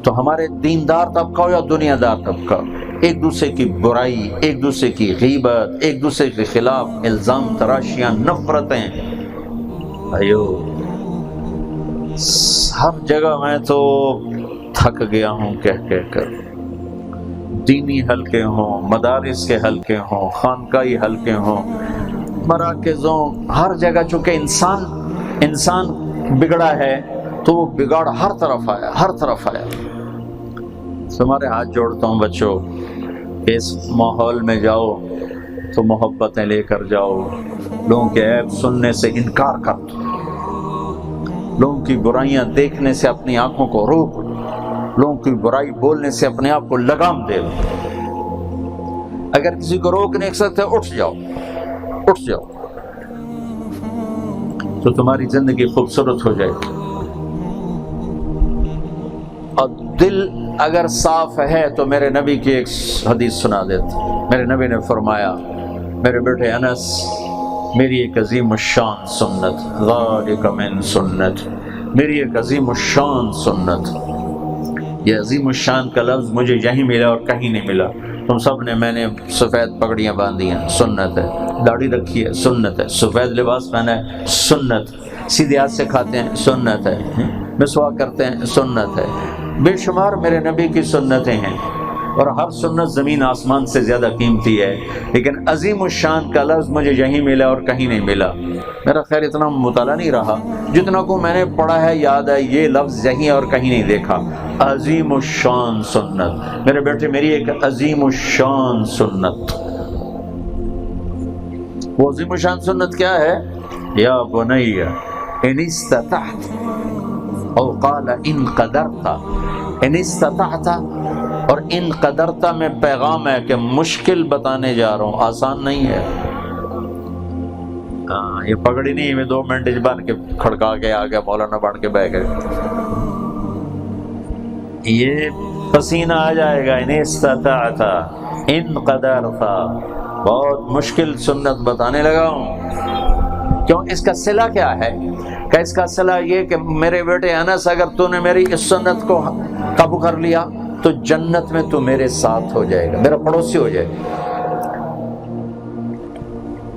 تو ہمارے دیندار طبقہ ہو یا دنیا دار طبقہ، ایک دوسرے کی برائی، ایک دوسرے کی غیبت، ایک دوسرے کے خلاف الزام تراشیاں، نفرتیں، ایو ہر جگہ میں تو تھک گیا ہوں کہہ کر۔ دینی حلقے ہوں، مدارس کے حلقے ہوں، خانقاہی حلقے ہوں، مراکزوں، ہر جگہ چونکہ انسان بگڑا ہے تو وہ بگاڑ ہر طرف آیا۔ تمہارے ہاتھ جوڑتا ہوں بچوں، اس ماحول میں جاؤ تو محبتیں لے کر جاؤ، لوگوں کے عیب سننے سے انکار کر دو، لوگوں کی برائیاں دیکھنے سے اپنی آنکھوں کو روک دو، لوگوں کی برائی بولنے سے اپنے آپ کو لگام دے دو۔ اگر کسی کو روک نہیں سکتے اٹھ جاؤ تو تمہاری زندگی خوبصورت ہو جائے گی۔ اور دل اگر صاف ہے تو میرے نبی کی ایک حدیث سنا دیتا۔ میرے نبی نے فرمایا، میرے بیٹے انس، میری ایک عظیم الشان سنت، ذالک من سنت، میری ایک عظیم الشان سنت۔ یہ عظیم الشان کا لفظ مجھے یہیں ملا اور کہیں نہیں ملا۔ تم سب نے، میں نے سفید پگڑیاں باندھی ہیں، سنت ہے، داڑھی رکھی ہے، سنت ہے، سفید لباس پہنا ہے، سنت، سیدھے ہاتھ سے کھاتے ہیں، سنت ہے، مسواک کرتے ہیں، سنت ہے۔ بے شمار میرے نبی کی سنتیں ہیں اور ہر سنت زمین آسمان سے زیادہ قیمتی ہے، لیکن عظیم الشان کا لفظ مجھے یہیں ملا اور کہیں نہیں ملا۔ میرا خیر اتنا مطالعہ نہیں رہا، جتنا کو میں نے پڑھا ہے یاد ہے، یہ لفظ یہیں اور کہیں نہیں دیکھا۔ عظیم الشان سنت، میرے بیٹے میری ایک عظیم الشان سنت۔ وہ عظیم الشان سنت کیا ہے؟ یا بنی ان استطعت، او قال ان قدرت، ان استطعت اور ان قدرت میں پیغام ہے کہ مشکل بتانے جا رہا ہوں، آسان نہیں ہے۔ یہ پگڑی نہیں میں 2 منٹ بن کے کھڑکا کے آ گیا، مولانا بن کے بہ گئے، یہ پسینہ آ جائے گا۔ ان استطعت ان قدرت، بہت مشکل سنت بتانے لگا ہوں۔ کیوں؟ اس کا صلہ کیا ہے؟ کہ اس کا صلہ یہ کہ میرے بیٹے انس، اگر تو نے میری اس سنت کو قابو کر لیا تو جنت میں تو میرے ساتھ ہو جائے گا، میرا پڑوسی ہو جائے گا۔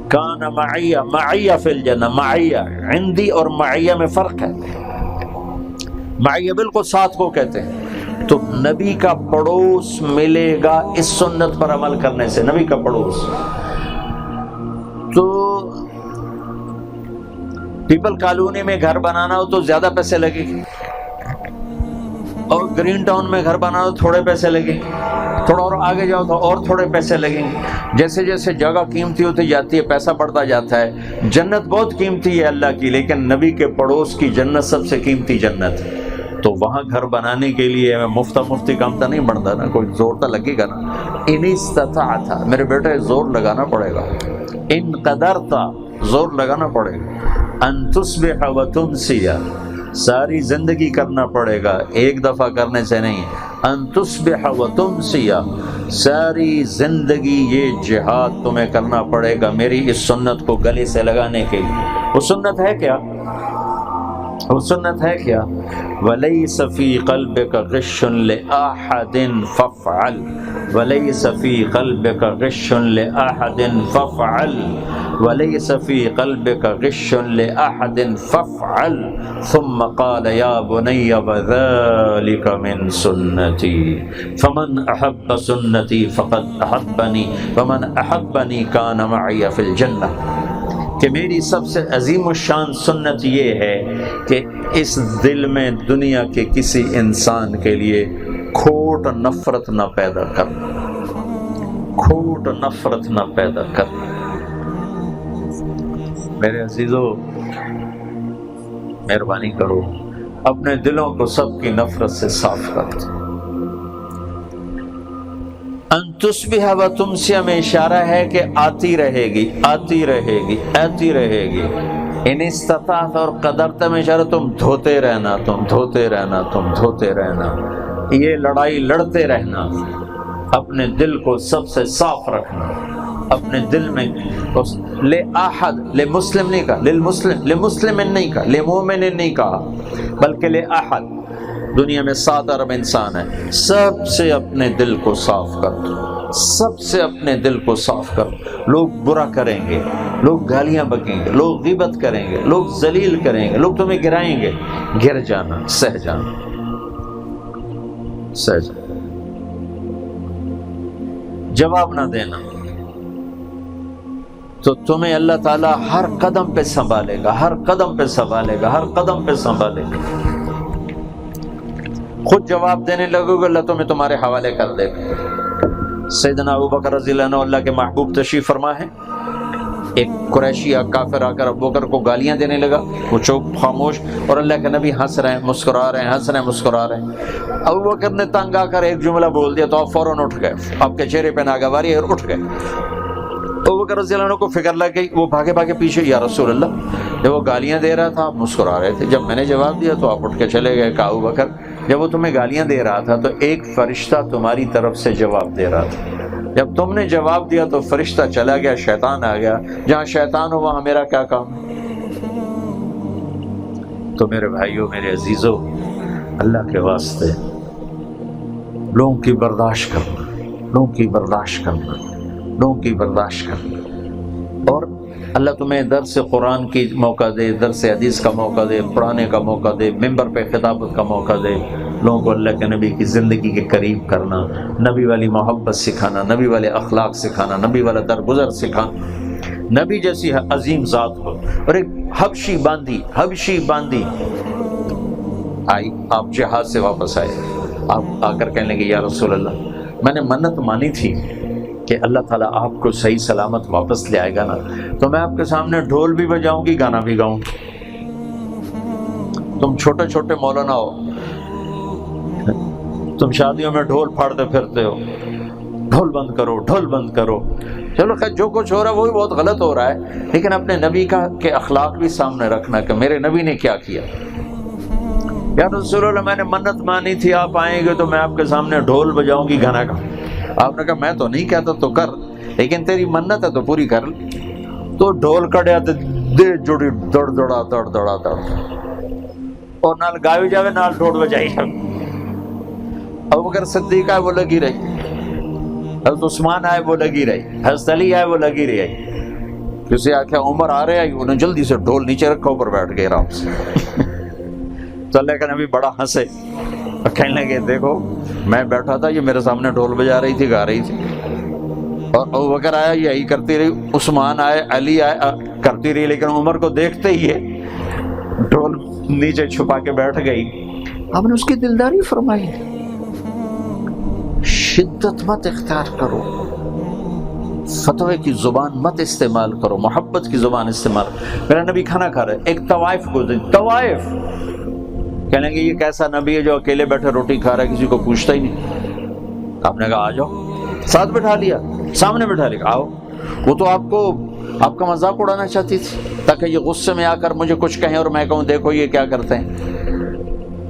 کان معیہ فی الجنہ، معیہ عندی اور معیہ میں فرق ہے۔ معیہ بالکل ساتھ کو کہتے ہیں، تو نبی کا پڑوس ملے گا اس سنت پر عمل کرنے سے، نبی کا پڑوس۔ تو پیپل کالونی میں گھر بنانا ہو تو زیادہ پیسے لگے گی، اور گرین ٹاؤن میں گھر بنانا ہو تھوڑے پیسے لگیں، تھوڑا اور آگے جاؤ تو اور تھوڑے پیسے لگیں۔ جیسے جیسے جگہ قیمتی ہوتی جاتی ہے پیسہ بڑھتا جاتا ہے۔ جنت بہت قیمتی ہے اللہ کی، لیکن نبی کے پڑوس کی جنت سب سے قیمتی جنت ہے۔ تو وہاں گھر بنانے کے لیے مفتی کام تو نہیں بنتا نا، کوئی زور تو لگے گا نا۔ ان استطاعت، میرے بیٹے زور لگانا پڑے گا۔ ان قدرت، زور لگانا پڑے گا۔ ان تصبح وتمسی، ساری زندگی کرنا پڑے گا، ایک دفعہ کرنے سے نہیں۔ ان تصبح وتمسی، ساری زندگی یہ جہاد تمہیں کرنا پڑے گا میری اس سنت کو گلے سے لگانے کے لیے۔ وہ سنت ہے کیا؟ وہ سنت ہے کیا؟ وَلَيْسَ فِي قَلْبِكَ غِشٌّ لِأَحَدٍ فَافْعَلْ، وَلَيْسَ فِي قَلْبِكَ غِشٌّ لِأَحَدٍ فَافْعَلْ، وَلَيْسَ فِي قَلْبِكَ غِشٌّ لِأَحَدٍ فَافْعَلْ، ثُمَّ قَالَ يَا بُنَيَّ وَذَلِكَ مِن سُنَّتِي فَمَنْ أَحَبَّ سُنَّتِي فَقَدْ أَحَبَّنِي وَمَنْ أَحَبَّنِي كَانَ مَعِيَ فِي الْجَنَّةِ، کہ میری سب سے عظیم الشان سنت یہ ہے کہ اس دل میں دنیا کے کسی انسان کے لیے کھوٹ نفرت نہ پیدا کر، کھوٹ نفرت نہ پیدا کر۔ میرے عزیزو، مہربانی کرو اپنے دلوں کو سب کی نفرت سے صاف کر دو۔ ان تصبح و تمسی میں اشارہ ہے کہ آتی رہے گی، آتی رہے گی، آتی رہے گی۔ ان استطاعت اور قدرت میں اشارہ تم دھوتے رہنا، تم دھوتے رہنا، تم دھوتے رہنا، یہ لڑائی لڑتے رہنا، اپنے دل کو سب سے صاف رکھنا، اپنے دل میں لے احد، لے مسلم نہیں کہا، للمسلم، لے مسلم نہیں کہا، لے مومن نہیں کہا، بلکہ لے احد، دنیا میں 7 ارب انسان ہیں، سب سے اپنے دل کو صاف کر دو، سب سے اپنے دل کو صاف کر دو۔ لوگ برا کریں گے، لوگ گالیاں بکیں گے، لوگ غیبت کریں گے، لوگ ذلیل کریں گے، لوگ تمہیں گرائیں گے، گر جانا، سہ جانا، سہ جانا، جواب نہ دینا، تو تمہیں اللہ تعالیٰ ہر قدم پہ سنبھالے گا، ہر قدم پہ سنبھالے گا، ہر قدم پہ سنبھالے گا۔ خود جواب دینے لگو گے، اللہ تمہیں تمہارے حوالے کر دے گا۔ سیدنا ابوبکر رضی اللہ عنہ اللہ کے محبوب تشریف فرما ہے، ایک قریشی کافر آ کر ابوبکر کو گالیاں دینے لگا، وہ چوپ خاموش، اور اللہ کے نبی ہنس رہے ہیں، مسکرا رہے ہیں، ہنس رہے ہیں، مسکرا رہے ہیں۔ ابوبکر نے تنگ آ کر ایک جملہ بول دیا تو آپ فوراً اٹھ گئے، آپ کے چہرے پہ ناگواری اور اٹھ گئے۔ ابوبکر رضی اللہ عنہ کو فکر لگ گئی، وہ بھاگے بھاگے پیچھے، یا رسول اللہ، جب وہ گالیاں دے رہا تھا آپ مسکرا رہے تھے، جب میں نے جواب دیا تو آپ اٹھ کے چلے گئے۔ کہا ابوبکر جب وہ تمہیں گالیاں دے رہا تھا تو ایک فرشتہ تمہاری طرف سے جواب دے رہا تھا، جب تم نے جواب دیا تو فرشتہ چلا گیا، شیطان آ گیا، جہاں شیطان ہو وہاں میرا کیا کام؟ تو میرے بھائیوں، میرے عزیزوں، اللہ کے واسطے لوگوں کی برداشت کرنا، لوگوں کی برداشت کرنا، لوگوں کی برداشت کرنا، اور اللہ تمہیں درس قرآن کی موقع دے، درس حدیث کا موقع دے، پڑھانے کا موقع دے، ممبر پہ خطابت کا موقع دے، لوگوں کو اللہ کے نبی کی زندگی کے قریب کرنا، نبی والی محبت سکھانا، نبی والے اخلاق سکھانا، نبی والا درگزر سکھانا، نبی جیسی عظیم ذات ہو۔ اور ایک حبشی باندی آئی، آپ جہاز سے واپس آئے، آپ آ کر کہنے لگے یا رسول اللہ، میں نے منت مانی تھی کہ اللہ تعالیٰ آپ کو صحیح سلامت واپس لے آئے گا نا، تو میں آپ کے سامنے ڈھول بھی بجاؤں گی، گانا بھی گاؤں گی۔ تم چھوٹے چھوٹے مولانا ہو، تم شادیوں میں ڈھول پھاڑتے پھرتے ہو، ڈھول بند کرو، ڈھول بند کرو، چلو خیر جو کچھ ہو رہا ہے وہی بہت غلط ہو رہا ہے، لیکن اپنے نبی کے اخلاق بھی سامنے رکھنا کہ میرے نبی نے کیا کیا۔ یا رسول اللہ، میں نے منت مانی تھی آپ آئیں گے تو میں آپ کے سامنے ڈھول بجاؤں گی، گانا گاؤں۔ آپ نے کہا میں تو نہیں کہتا تو کر، لیکن تیری منت ہے تو پوری کر۔ تو ڈھول کڑیا تو دے جڑی دڑ دڑا دڑ دڑا دڑ، اور نال گاوی جاوے نال ڈھول بجائی جاوے۔ ابوبکر صدیق آئے وہ لگی رہی، حضرت عثمان آئے وہ لگی رہی، حضرت علی آئے وہ لگی رہی، کسی آخیا عمر آ رہے آئی، انہوں جلدی سے ڈھول نیچے رکھا، اوپر بیٹھ گئے آرام سے۔ تو اللہ کا نبی بڑا ہنسے، کہنے لگے دیکھو میں بیٹھا تھا، یہ میرے سامنے ڈھول بجا رہی تھی، گا رہی تھی، اور ابوبکر آیا یہی کرتی رہی، عثمان آئے، علی آئے، کرتی رہی، لیکن عمر کو دیکھتے ہی ڈھول نیچے چھپا کے بیٹھ گئی۔ آپ نے اس کی دلداری فرمائی، شدت مت اختیار کرو، فتوے کی زبان مت استعمال کرو، محبت کی زبان استعمال۔ میرا نبی کھانا کھا رہے، ایک طوائف گزری، طوائف کہنے کہ یہ کیسا نبی ہے جو اکیلے بیٹھے روٹی کھا رہا ہے، کسی کو پوچھتا ہی نہیں۔ آپ نے کہا آ جاؤ، ساتھ بٹھا لیا، سامنے بٹھا لیا، آؤ۔ وہ تو آپ کا مذاق اڑانا چاہتی تھی تاکہ یہ غصے میں آ کر مجھے کچھ کہیں اور میں کہوں دیکھو یہ کیا کرتے ہیں۔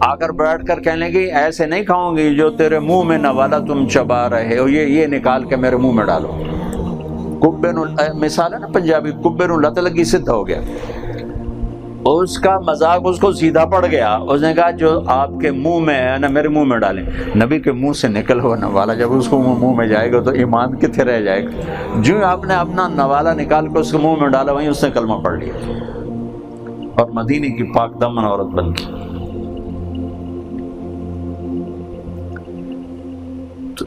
آ کر بیٹھ کر کہنے کی ایسے نہیں کھاؤں گی جو تیرے منہ میں نوالا تم چبا رہے ہو، یہ نکال کے میرے منہ میں ڈالو۔ کبے نو مثال ہے نا پنجابی، کبے نو لت لگی سدھا ہو گیا، اس کا مذاق اس کو سیدھا پڑ گیا۔ اس نے کہا جو آپ کے منہ میں ہے نا میرے منہ میں ڈالیں۔ نبی کے منہ سے نکل ہوا نوالا جب اس کو منہ میں جائے گا تو ایمان کتنے رہ جائے گا۔ جو آپ نے اپنا نوالا نکال کے اس کے منہ میں ڈالا وہیں اس نے کلمہ پڑھ لیا اور مدینے کی پاک دامن عورت بن گئی۔ تو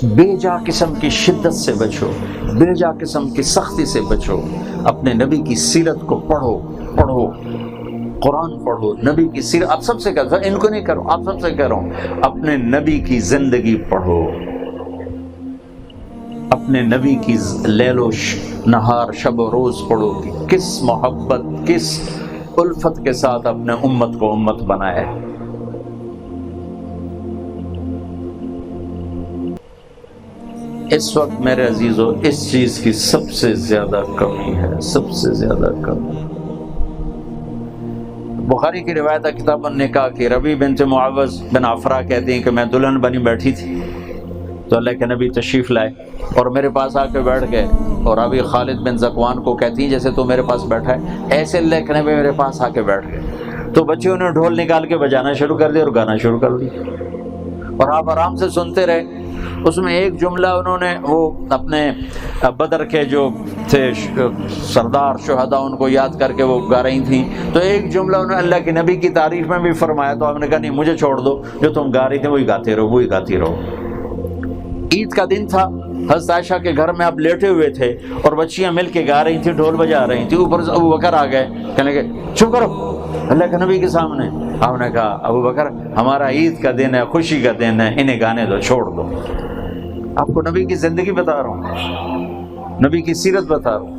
بے جا قسم کی شدت سے بچو، بے جا قسم کی سختی سے بچو، اپنے نبی کی سیرت کو پڑھو، قرآن پڑھو، نبی کی سیرت۔ آپ سب سے کہتا ہوں، ان کو نہیں کرو، آپ سب سے کہہ رہا ہوں، اپنے نبی کی زندگی پڑھو، اپنے نبی کی لیل و نہار، شب و روز پڑھو کہ کس محبت، کس الفت کے ساتھ اپنے امت کو امت بنایا ہے۔ اس وقت میرے عزیزو اس چیز کی سب سے زیادہ کمی ہے، سب سے زیادہ کمی۔ بخاری کی روایت ہے کتاب النکاح کی، ربیع بنت معوذ بن عفرا کہتی ہیں کہ میں دلہن بنی بیٹھی تھی تو اللہ کے نبی تشریف لائے اور میرے پاس آ کے بیٹھ گئے، اور ابھی خالد بن ذکوان کو کہتی ہیں جیسے تو میرے پاس بیٹھا ہے، ایسے اللہ کے نبی میرے پاس آ کے بیٹھ گئے۔ تو بچیوں نے ڈھول نکال کے بجانا شروع کر دیا اور گانا شروع کر دیا، اور آپ آرام سے سنتے رہے۔ اس میں ایک جملہ انہوں نے وہ اپنے بدر کے جو تھے سردار شہداء ان کو یاد کر کے وہ گا رہی تھیں، تو ایک جملہ انہوں نے اللہ کے نبی کی تعریف میں بھی فرمایا، تو آپ نے کہا نہیں مجھے چھوڑ دو، جو تم گا رہی تھیں وہی گاتے رہو، وہی گاتی رہو۔ عید کا دن تھا، حضرت عائشہ کے گھر میں آپ لیٹے ہوئے تھے اور بچیاں مل کے گا رہی تھیں، ڈھول بجا رہی تھیں، اوپر سے ابو بکر آ گئے، کہنے لگے چپ کرو اللہ کے نبی کے سامنے۔ آپ نے کہا ابو بکر ہمارا عید کا دن ہے، خوشی کا دن ہے، انہیں گانے دو، چھوڑ دو۔ آپ کو نبی کی زندگی بتا رہا ہوں، نبی کی سیرت بتا رہا ہوں۔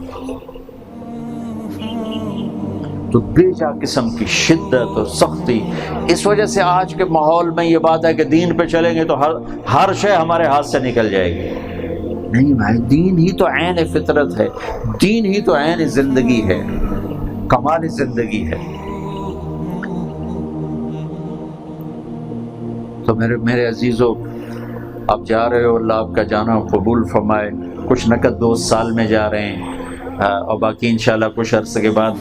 تو بے جا قسم کی شدت اور سختی، اس وجہ سے آج کے ماحول میں یہ بات ہے کہ دین پہ چلیں گے تو ہر شے ہمارے ہاتھ سے نکل جائے گی۔ نہیں بھائی، دین ہی تو عین فطرت ہے، دین ہی تو عین زندگی ہے، کمال زندگی ہے۔ تو میرے عزیزو، آپ جا رہے ہو، اللہ آپ کا جانا قبول فرمائے۔ کچھ نقد 2 سال میں جا رہے ہیں، اور باقی انشاءاللہ کچھ عرصے کے بعد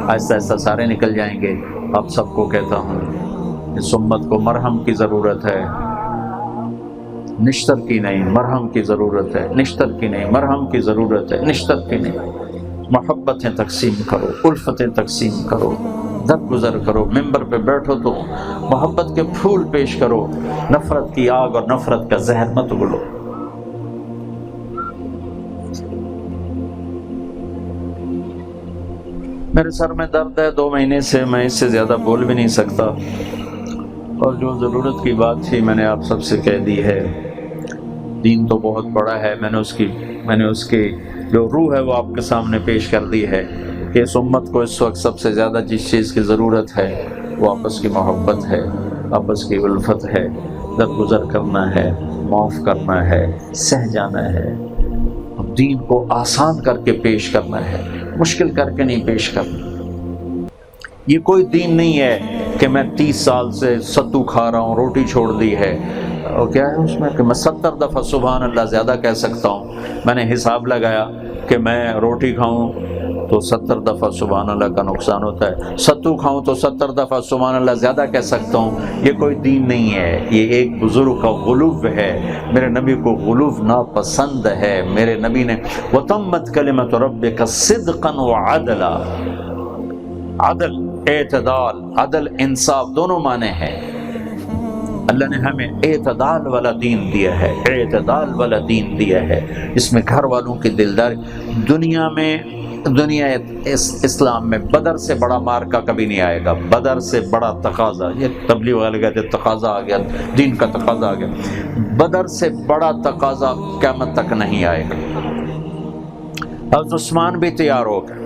آہستہ آہستہ سارے نکل جائیں گے۔ آپ سب کو کہتا ہوں اس امت کو مرہم کی ضرورت ہے، نشتر کی نہیں، مرہم کی ضرورت ہے، نشتر کی نہیں، مرہم کی ضرورت ہے، نشتر کی نہیں۔ محبتیں تقسیم کرو، الفتیں تقسیم کرو، درگزر کرو، ممبر پہ بیٹھو تو محبت کے پھول پیش کرو، نفرت کی آگ اور نفرت کا زہر مت اگلو۔ میرے سر میں درد ہے 2 مہینے سے، میں اس سے زیادہ بول بھی نہیں سکتا، اور جو ضرورت کی بات تھی میں نے آپ سب سے کہہ دی ہے۔ دین تو بہت بڑا ہے، میں نے اس کی جو روح ہے وہ آپ کے سامنے پیش کر دی ہے کہ اس امت کو اس وقت سب سے زیادہ جس چیز کی ضرورت ہے وہ آپس کی محبت ہے، آپس کی الفت ہے، درگزر کرنا ہے، معاف کرنا ہے، سہ جانا ہے، دین کو آسان کر کے پیش کرنا ہے، مشکل کر کے نہیں پیش کرنا۔ یہ کوئی دین نہیں ہے کہ میں 30 سال سے ستو کھا رہا ہوں، روٹی چھوڑ دی ہے، اور کیا ہے اس میں کہ میں 70 دفعہ سبحان اللہ زیادہ کہہ سکتا ہوں۔ میں نے حساب لگایا کہ میں روٹی کھاؤں تو 70 دفعہ سبحان اللہ کا نقصان ہوتا ہے، ستو کھاؤں تو 70 دفعہ سبحان اللہ زیادہ کہہ سکتا ہوں۔ یہ کوئی دین نہیں ہے، یہ ایک بزرگ کا غلوف ہے۔ میرے نبی کو غلوف ناپسند ہے۔ میرے نبی نے وَتَمَّتْ كَلِمَةُ رَبِّكَ صِدْقًا وَعَدْلًا، عدل، اعتدال، عدل انصاف دونوں معنی ہیں۔ اللہ نے ہمیں اعتدال والا دین دیا ہے، اعتدال والا دین دیا ہے، اس میں گھر والوں کی دلداری۔ دنیا اسلام میں بدر سے بڑا مارکا کبھی نہیں آئے گا، بدر سے بڑا تقاضا، یہ تبلیغ والے کہتے ہیں تقاضا آ گیا، دین کا تقاضا آ گیا، بدر سے بڑا تقاضا قیامت تک نہیں آئے گا۔ حضرت عثمان بھی تیار ہو گئے،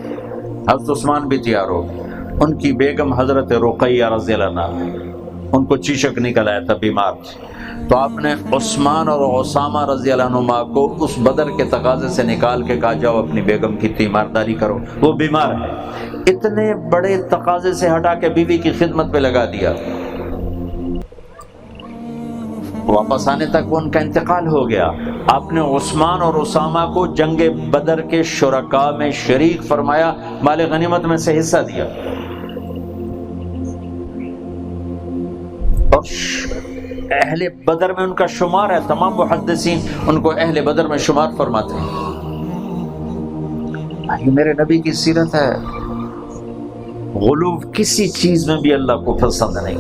حضرت عثمان بھی تیار ہو گئے، ان کی بیگم حضرت رقیہ رضی اللہ عنہا، ان کو چیچک نکل آیا تھا، بیمار تھے، تو آپ نے عثمان اور اسامہ رضی اللہ عنہما کو اس بدر کے تقاضے سے نکال کے کہا جاؤ اپنی بیگم کی تیمارداری کرو، وہ بیمار ہے۔ اتنے بڑے تقاضے سے ہٹا کے بیوی کی خدمت پہ لگا دیا، واپس آنے تک ان کا انتقال ہو گیا۔ آپ نے عثمان اور اسامہ کو جنگ بدر کے شرکاء میں شریک فرمایا، مال غنیمت میں سے حصہ دیا، اور اہل بدر میں ان کا شمار ہے، تمام محدثین ان کو اہل بدر میں شمار فرماتے ہیں۔ یہ میرے نبی کی سیرت ہے۔ غلو کسی چیز میں بھی اللہ کو پسند نہیں،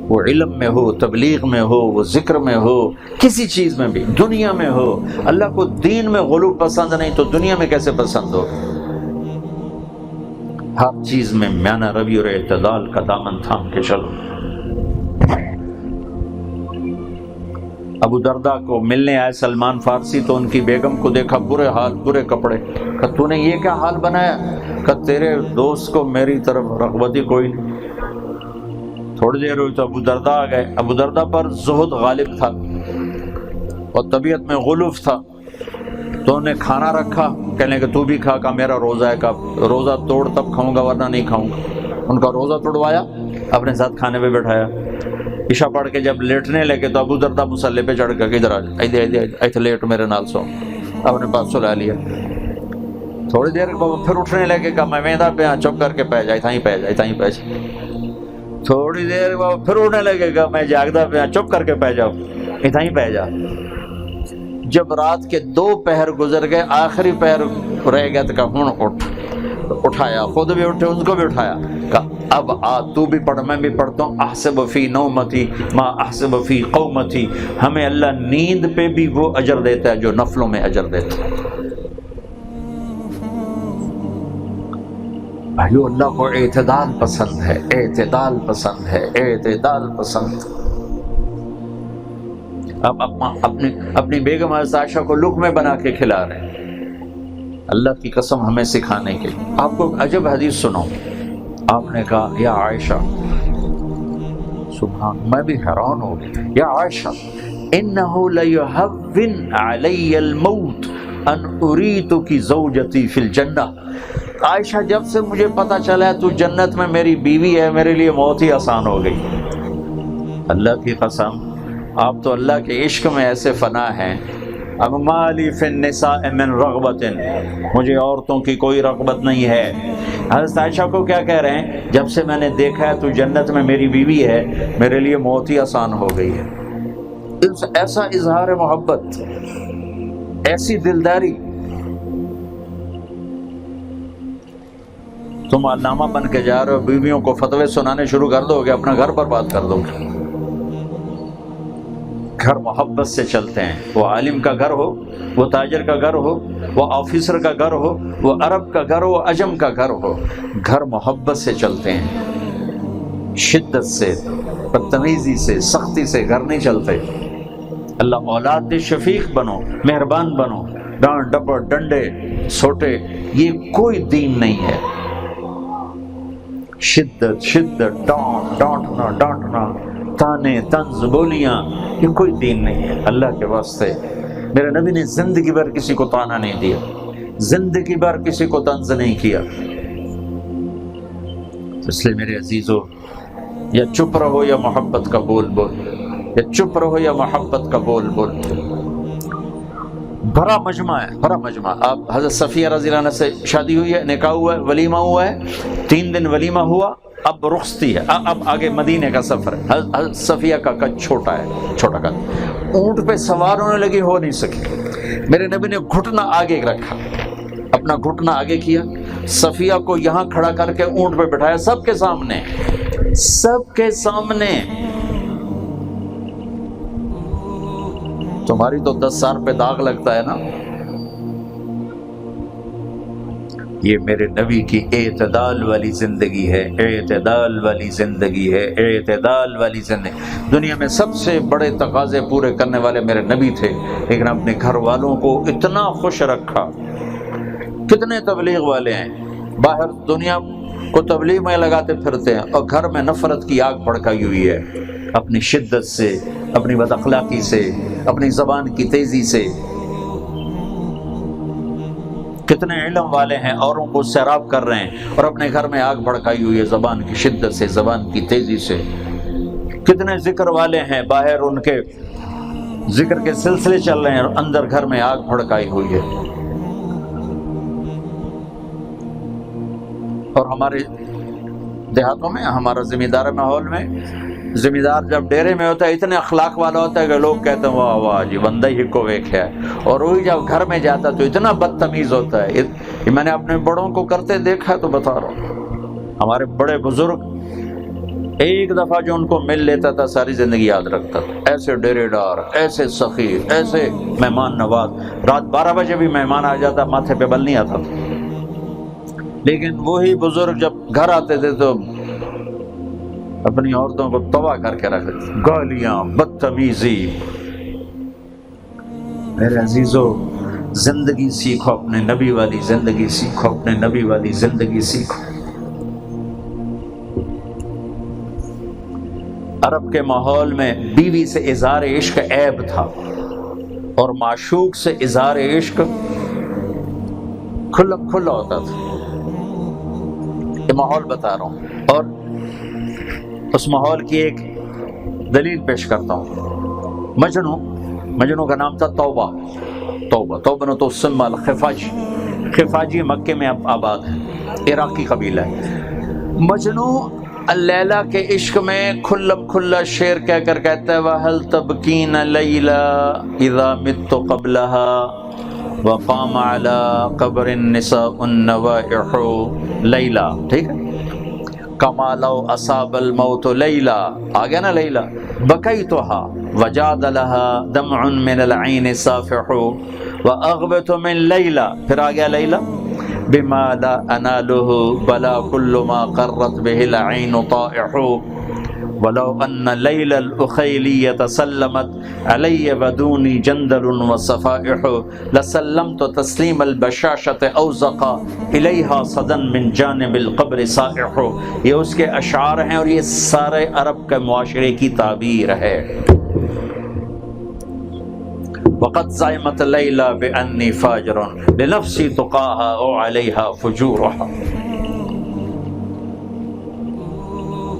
وہ علم میں ہو، تبلیغ میں ہو، وہ ذکر میں ہو، کسی چیز میں بھی، دنیا میں ہو۔ اللہ کو دین میں غلو پسند نہیں تو دنیا میں کیسے پسند ہو؟ ہر چیز میں میانہ روی اور اعتدال کا دامن تھام کے چلو۔ ابو درداء کو ملنے آئے سلمان فارسی، تو ان کی بیگم کو دیکھا برے حال، برے کپڑے، کہ تو نے یہ کیا حال بنایا؟ کہ تیرے دوست کو میری طرف رغبت ہی کوئی نہیں۔ تھوڑی دیر ہوئی تو ابو درداء آ گئے۔ ابو درداء پر زہد غالب تھا اور طبیعت میں غلوف تھا، تو انہیں کھانا رکھا، کہنے کہ تو بھی کھا، کا میرا روزہ ہے، کا روزہ توڑ تب کھاؤں گا ورنہ نہیں کھاؤں گا۔ ان کا روزہ توڑوایا، اپنے ساتھ کھانے پہ بٹھایا۔ عشاء پڑھ کے جب لیٹنے لگے تو ابو درداء مصلی پہ چڑھ کے ادھر آ جائے، ایتھے لیٹ میرے نال سو، اپنے پاس سلا لیا۔ تھوڑی دیر بعد پھر اٹھنے لگے، کہا میں ویندا پہ چپ کر کے پہ جائے، تھا ہی پہ جائے، تھا ہی پہ جائے۔ تھوڑی دیر بعد پھر اڑنے لگے گا، میں جاگتا پہ چپ کر کے پہ جاؤ، اتنا ہی پہ جا۔ جب رات کے 2 پہر گزر گئے، آخری پہر رہ گیا تو کہا ہن اٹھ، اٹھایا، خود بھی اٹھے، ان کو بھی اٹھایا، کہا اب آ تو بھی پڑھ، میں بھی پڑھتا ہوں، احسب فی نومتی ما احسب فی قومتی۔ ہمیں اللہ نیند پہ بھی وہ اجر دیتا ہے جو نفلوں میں اجر دیتا ہے۔ بھائیو، اللہ کو اعتدال پسند ہے، اعتدال پسند ہے، اعتدال پسند۔ آپ اپنی بیگم حضرت عائشہ کو لقمے بنا کے کھلا رہے ہیں، اللہ کی قسم ہمیں سکھانے کے۔ آپ کو عجب حدیث سناؤں، آپ نے کہا یا عائشہ، سبحان، میں بھی حیران ہو گیا، یا عائشہ انہ لیہون علی الموت ان اریتک زوجتی فی الجنہ۔ عائشہ، جب سے مجھے پتا چلا ہے تو جنت میں میری بیوی ہے، میرے لیے موت ہی آسان ہو گئی۔ اللہ کی قسم، آپ تو اللہ کے عشق میں ایسے فنا ہیں۔ اب مالی فی النساء من رغبت، مجھے عورتوں کی کوئی رغبت نہیں ہے۔ حضرت عائشہ کو کیا کہہ رہے ہیں؟ جب سے میں نے دیکھا ہے تو جنت میں میری بیوی ہے، میرے لیے موت ہی آسان ہو گئی ہے۔ ایسا اظہار محبت، ایسی دلداری۔ تم علامہ بن کے جا رہے ہو، بیویوں کو فتوے سنانے شروع کر دو گے، اپنا گھر برباد کر دو گے۔ گھر محبت سے چلتے ہیں، وہ عالم کا گھر ہو، وہ تاجر کا گھر ہو، وہ آفیسر کا گھر ہو، وہ عرب کا گھر ہو، عجم کا گھر ہو، گھر محبت سے چلتے ہیں، شدت سے، بدتمیزی سے، سختی سے گھر نہیں چلتے۔ اللہ اولاد دے، شفیق بنو، مہربان بنو، ڈانٹ ڈپٹ، ڈنڈے سوٹے، یہ کوئی دین نہیں ہے۔ شدت، ڈانٹنا، تانے، طنز، بولیاں، یہ کوئی دین نہیں ہے۔ اللہ کے واسطے، میرے نبی نے زندگی بھر کسی کو تانا نہیں دیا، زندگی بھر کسی کو طنز نہیں کیا۔ اس لیے میرے عزیزو، یا چپ رہو یا محبت کا بول بول، یا چپ رہو یا محبت کا بول بول۔ بڑا مجمع ہے، بڑا مجمع۔ آپ حضرت صفیہ رضی اللہ عنہ سے شادی ہوئی ہے، نکاح ہوا ہے، ولیمہ ہوا ہے، 3 دن ولیمہ ہوا، اب رخصتی ہے، اب آگے مدینے کا سفر ہے۔ حضرت صفیہ کا قد چھوٹا ہے، چھوٹا قد، اونٹ پہ سوار ہونے لگی، ہو نہیں سکی۔ میرے نبی نے گھٹنا آگے رکھا، اپنا گھٹنا آگے کیا، صفیہ کو یہاں کھڑا کر کے اونٹ پہ بٹھایا، سب کے سامنے، سب کے سامنے۔ تمہاری تو 10 سال پہ داغ لگتا ہے نا۔ یہ میرے نبی کی اعتدال والی زندگی ہے، اعتدال والی زندگی ہے، اعتدال والی زندگی۔ دنیا میں سب سے بڑے تقاضے پورے کرنے والے میرے نبی تھے، لیکن اپنے گھر والوں کو اتنا خوش رکھا۔ کتنے تبلیغ والے ہیں باہر دنیا کو تبلیغ میں لگاتے پھرتے ہیں، اور گھر میں نفرت کی آگ بھڑکائی ہوئی ہے، اپنی شدت سے، اپنی بد اخلاقی سے، اپنی زبان کی تیزی سے۔ کتنے علم والے ہیں اوروں کو سیراب کر رہے ہیں، اور اپنے گھر میں آگ بھڑکائی ہوئی ہے زبان کی شدت سے، زبان کی تیزی سے۔ کتنے ذکر والے ہیں باہر، ان کے ذکر کے سلسلے چل رہے ہیں، اور اندر گھر میں آگ بھڑکائی ہوئی ہے۔ اور ہمارے دیہاتوں میں، ہمارا زمیندار ماحول میں، زمیندار جب ڈیرے میں ہوتا ہے اتنے اخلاق والا ہوتا ہے کہ لوگ کہتے ہیں واہ واہ جی بندہ ہی کو ویکھیا ہے، اور وہی جب گھر میں جاتا تو اتنا بدتمیز ہوتا ہے۔ یہ میں نے اپنے بڑوں کو کرتے دیکھا تو بتا رہا ہوں۔ ہمارے بڑے بزرگ ایک دفعہ جو ان کو مل لیتا تھا ساری زندگی یاد رکھتا تھا، ایسے ڈیرے دار، ایسے سخی، ایسے مہمان نواز۔ رات 12 بجے بھی مہمان آ جاتا، ماتھے پہ بل نہیں آتا تھا، لیکن وہی بزرگ جب گھر آتے تھے تو اپنی عورتوں کو تباہ کر کے رکھ دیتے، گالیاں، بدتمیزی۔ میرے عزیزو، زندگی سیکھو، اپنے نبی والی زندگی سیکھو، اپنے نبی والی زندگی سیکھو۔ عرب کے ماحول میں بیوی سے اظہار عشق عیب تھا، اور معشوق سے اظہار عشق کھلا ہوتا تھا۔ یہ ماحول بتا رہا ہوں، اور اس ماحول کی ایک دلیل پیش کرتا ہوں۔ مجنو کا نام تھا توبہ نو تو سم الخفاجی، خفاجی مکے میں آباد ہے، عراقی قبیلہ ہے۔ مجنو لیلا کے عشق میں کھلم کھلا شعر کہہ کر کہتا ہے وَهَلْ تَبْكِينَ لَيْلَا إِذَا مِتُّ قَبْلَهَا وَقَامَ عَلَى قَبْرِ النِّسَاءُ النَّوَائِحُ لیلا، ٹھیک ہے، کما لو اصاب الموت لیلا، آ گیا نا لیلا، بکیتها وجاد لها دمع من العین صافح واغبت من لیلا، پھر آ گیا لیلا، بما لا اناله بلا كل ما قرت به العین طائح ولو ان لیل الاخیلیة سلمت علی ودونی جندل وصفائح لسلمت تسلیم البشاشة اوزق الیہا صدن من جانب القبر صائح۔ یہ اس کے اشعار ہیں اور یہ سارے عرب کے معاشرے کی تعبیر ہے۔ وقد زعمت لیلا بانی فاجر لنفسی تقاها او علیہا فجورها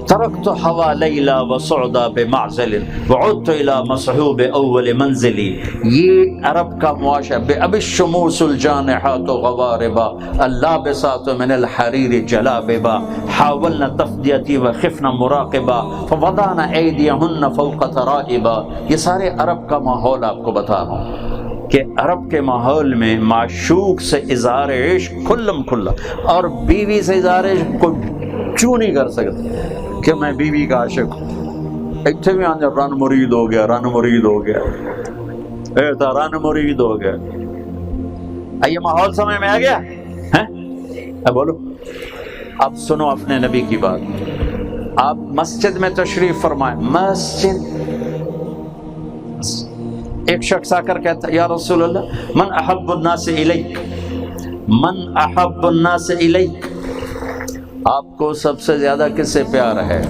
ترکت ہوا لیلا وصعدا بمعزل وعدت الى مصحوب اول منزلی۔ یہ عرب کا معاشرہ اب الشموس الجانحات غواربا اللابسات من الحریر جلاببا حاولنا تفدیتی وخفنا مراقبا فوضعنا ایدیہن فوق ترائبا۔ یہ سارے عرب کا ماحول آپ کو بتا رہا ہوں کہ عرب کے ماحول میں معشوق سے اظہار عشق کھلم کھلا، اور بیوی سے اظہار عشق کو چوں نہیں کر سکتے کہ میں بیوی کا عاشق ہوں۔ اتنے بھی آنے رن مرید ہو گیا، رن مرید ہو گیا، ایتا رن مرید ہو گیا۔ یہ ماحول سمجھ میں آ گیا ہے؟ بولو اب سنو اپنے نبی کی بات۔ آپ مسجد میں تشریف فرمائیں، مسجد، ایک شخص آ کر کہتا یا رسول اللہ من احب الناس الیک، من احب الناس الیک، آپ کو سب سے زیادہ کس سے پیار ہے؟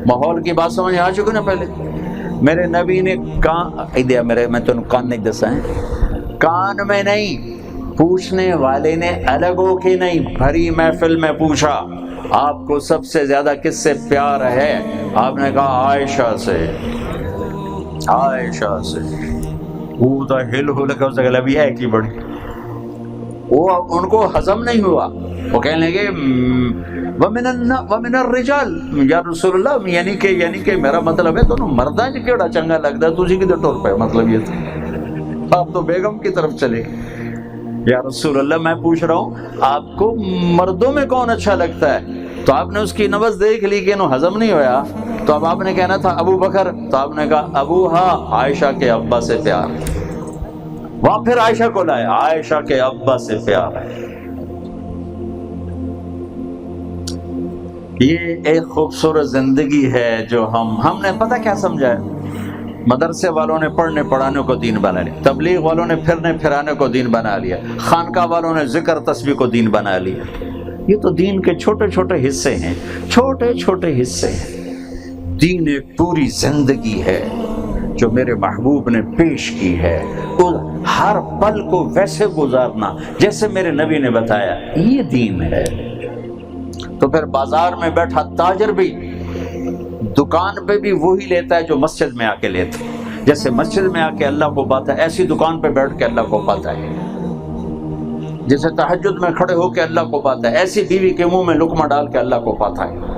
ماحول کی بات سمجھ آ چکے نا پہلے۔ میرے نبی نے میں تو کان نہیں دسا ہے، کان میں نہیں، پوچھنے والے نے الگ ہو کے نہیں، بھری محفل میں پوچھا آپ کو سب سے زیادہ کس سے پیار ہے؟ آپ نے کہا عائشہ سے، عائشہ سے۔ وہ تو ہل ہو لگا اس گلا بھی ہے کی بڑی، وہ ان کو ہضم نہیں ہوا، وہ کہنے لگے وَمِنَ الرِّجَالِ یا رسول اللہ، یعنی کہ میرا مطلب ہے تو مرداں چ کیڑا چنگا لگتا ہے، تجھی کدھر ٹور پے؟ مطلب یہ تھا آپ تو بیگم کی طرف چلے۔ یا رسول اللہ میں پوچھ رہا ہوں آپ کو مردوں میں کون اچھا لگتا ہے؟ تو آپ نے اس کی نبض دیکھ لی کہ انہوں ہضم نہیں ہویا، تو اب آپ نے کہنا تھا ابو بکر، تو آپ نے کہا ابو ہاں عائشہ کے ابا سے پیار۔ وہاں پھر عائشہ کو لائے، عائشہ کے ابا سے پیار ہے۔ یہ ایک خوبصورت زندگی ہے جو ہم نے پتہ کیا سمجھا ہے؟ مدرسے والوں نے پڑھنے پڑھانے کو دین بنا لیا، تبلیغ والوں نے پھرنے پھرانے کو دین بنا لیا، خانقاہ والوں نے ذکر تسبیح کو دین بنا لیا۔ یہ تو دین کے چھوٹے چھوٹے حصے ہیں، چھوٹے چھوٹے حصے ہیں۔ دین ایک پوری زندگی ہے جو میرے محبوب نے پیش کی ہے، ہر پل کو ویسے گزارنا جیسے میرے نبی نے بتایا، یہ دین ہے۔ تو پھر بازار میں بیٹھا تاجر بھی دکان پہ بھی وہی لیتا ہے جو مسجد میں آ کے لیتا ہے۔ جیسے مسجد میں آ کے اللہ کو پاتا ہے، ایسی دکان پہ بیٹھ کے اللہ کو پاتا ہے۔ جیسے تہجد میں کھڑے ہو کے اللہ کو پاتا ہے، ایسی بیوی کے منہ میں لقمہ ڈال کے اللہ کو پاتا ہے۔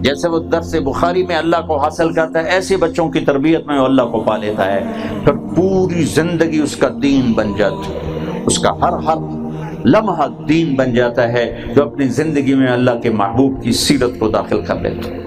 جیسے وہ درس بخاری میں اللہ کو حاصل کرتا ہے، ایسے بچوں کی تربیت میں وہ اللہ کو پا لیتا ہے۔ پھر پوری زندگی اس کا دین بن جاتی ہے، اس کا ہر لمحہ دین بن جاتا ہے، جو اپنی زندگی میں اللہ کے محبوب کی سیرت کو داخل کر لیتا ہے۔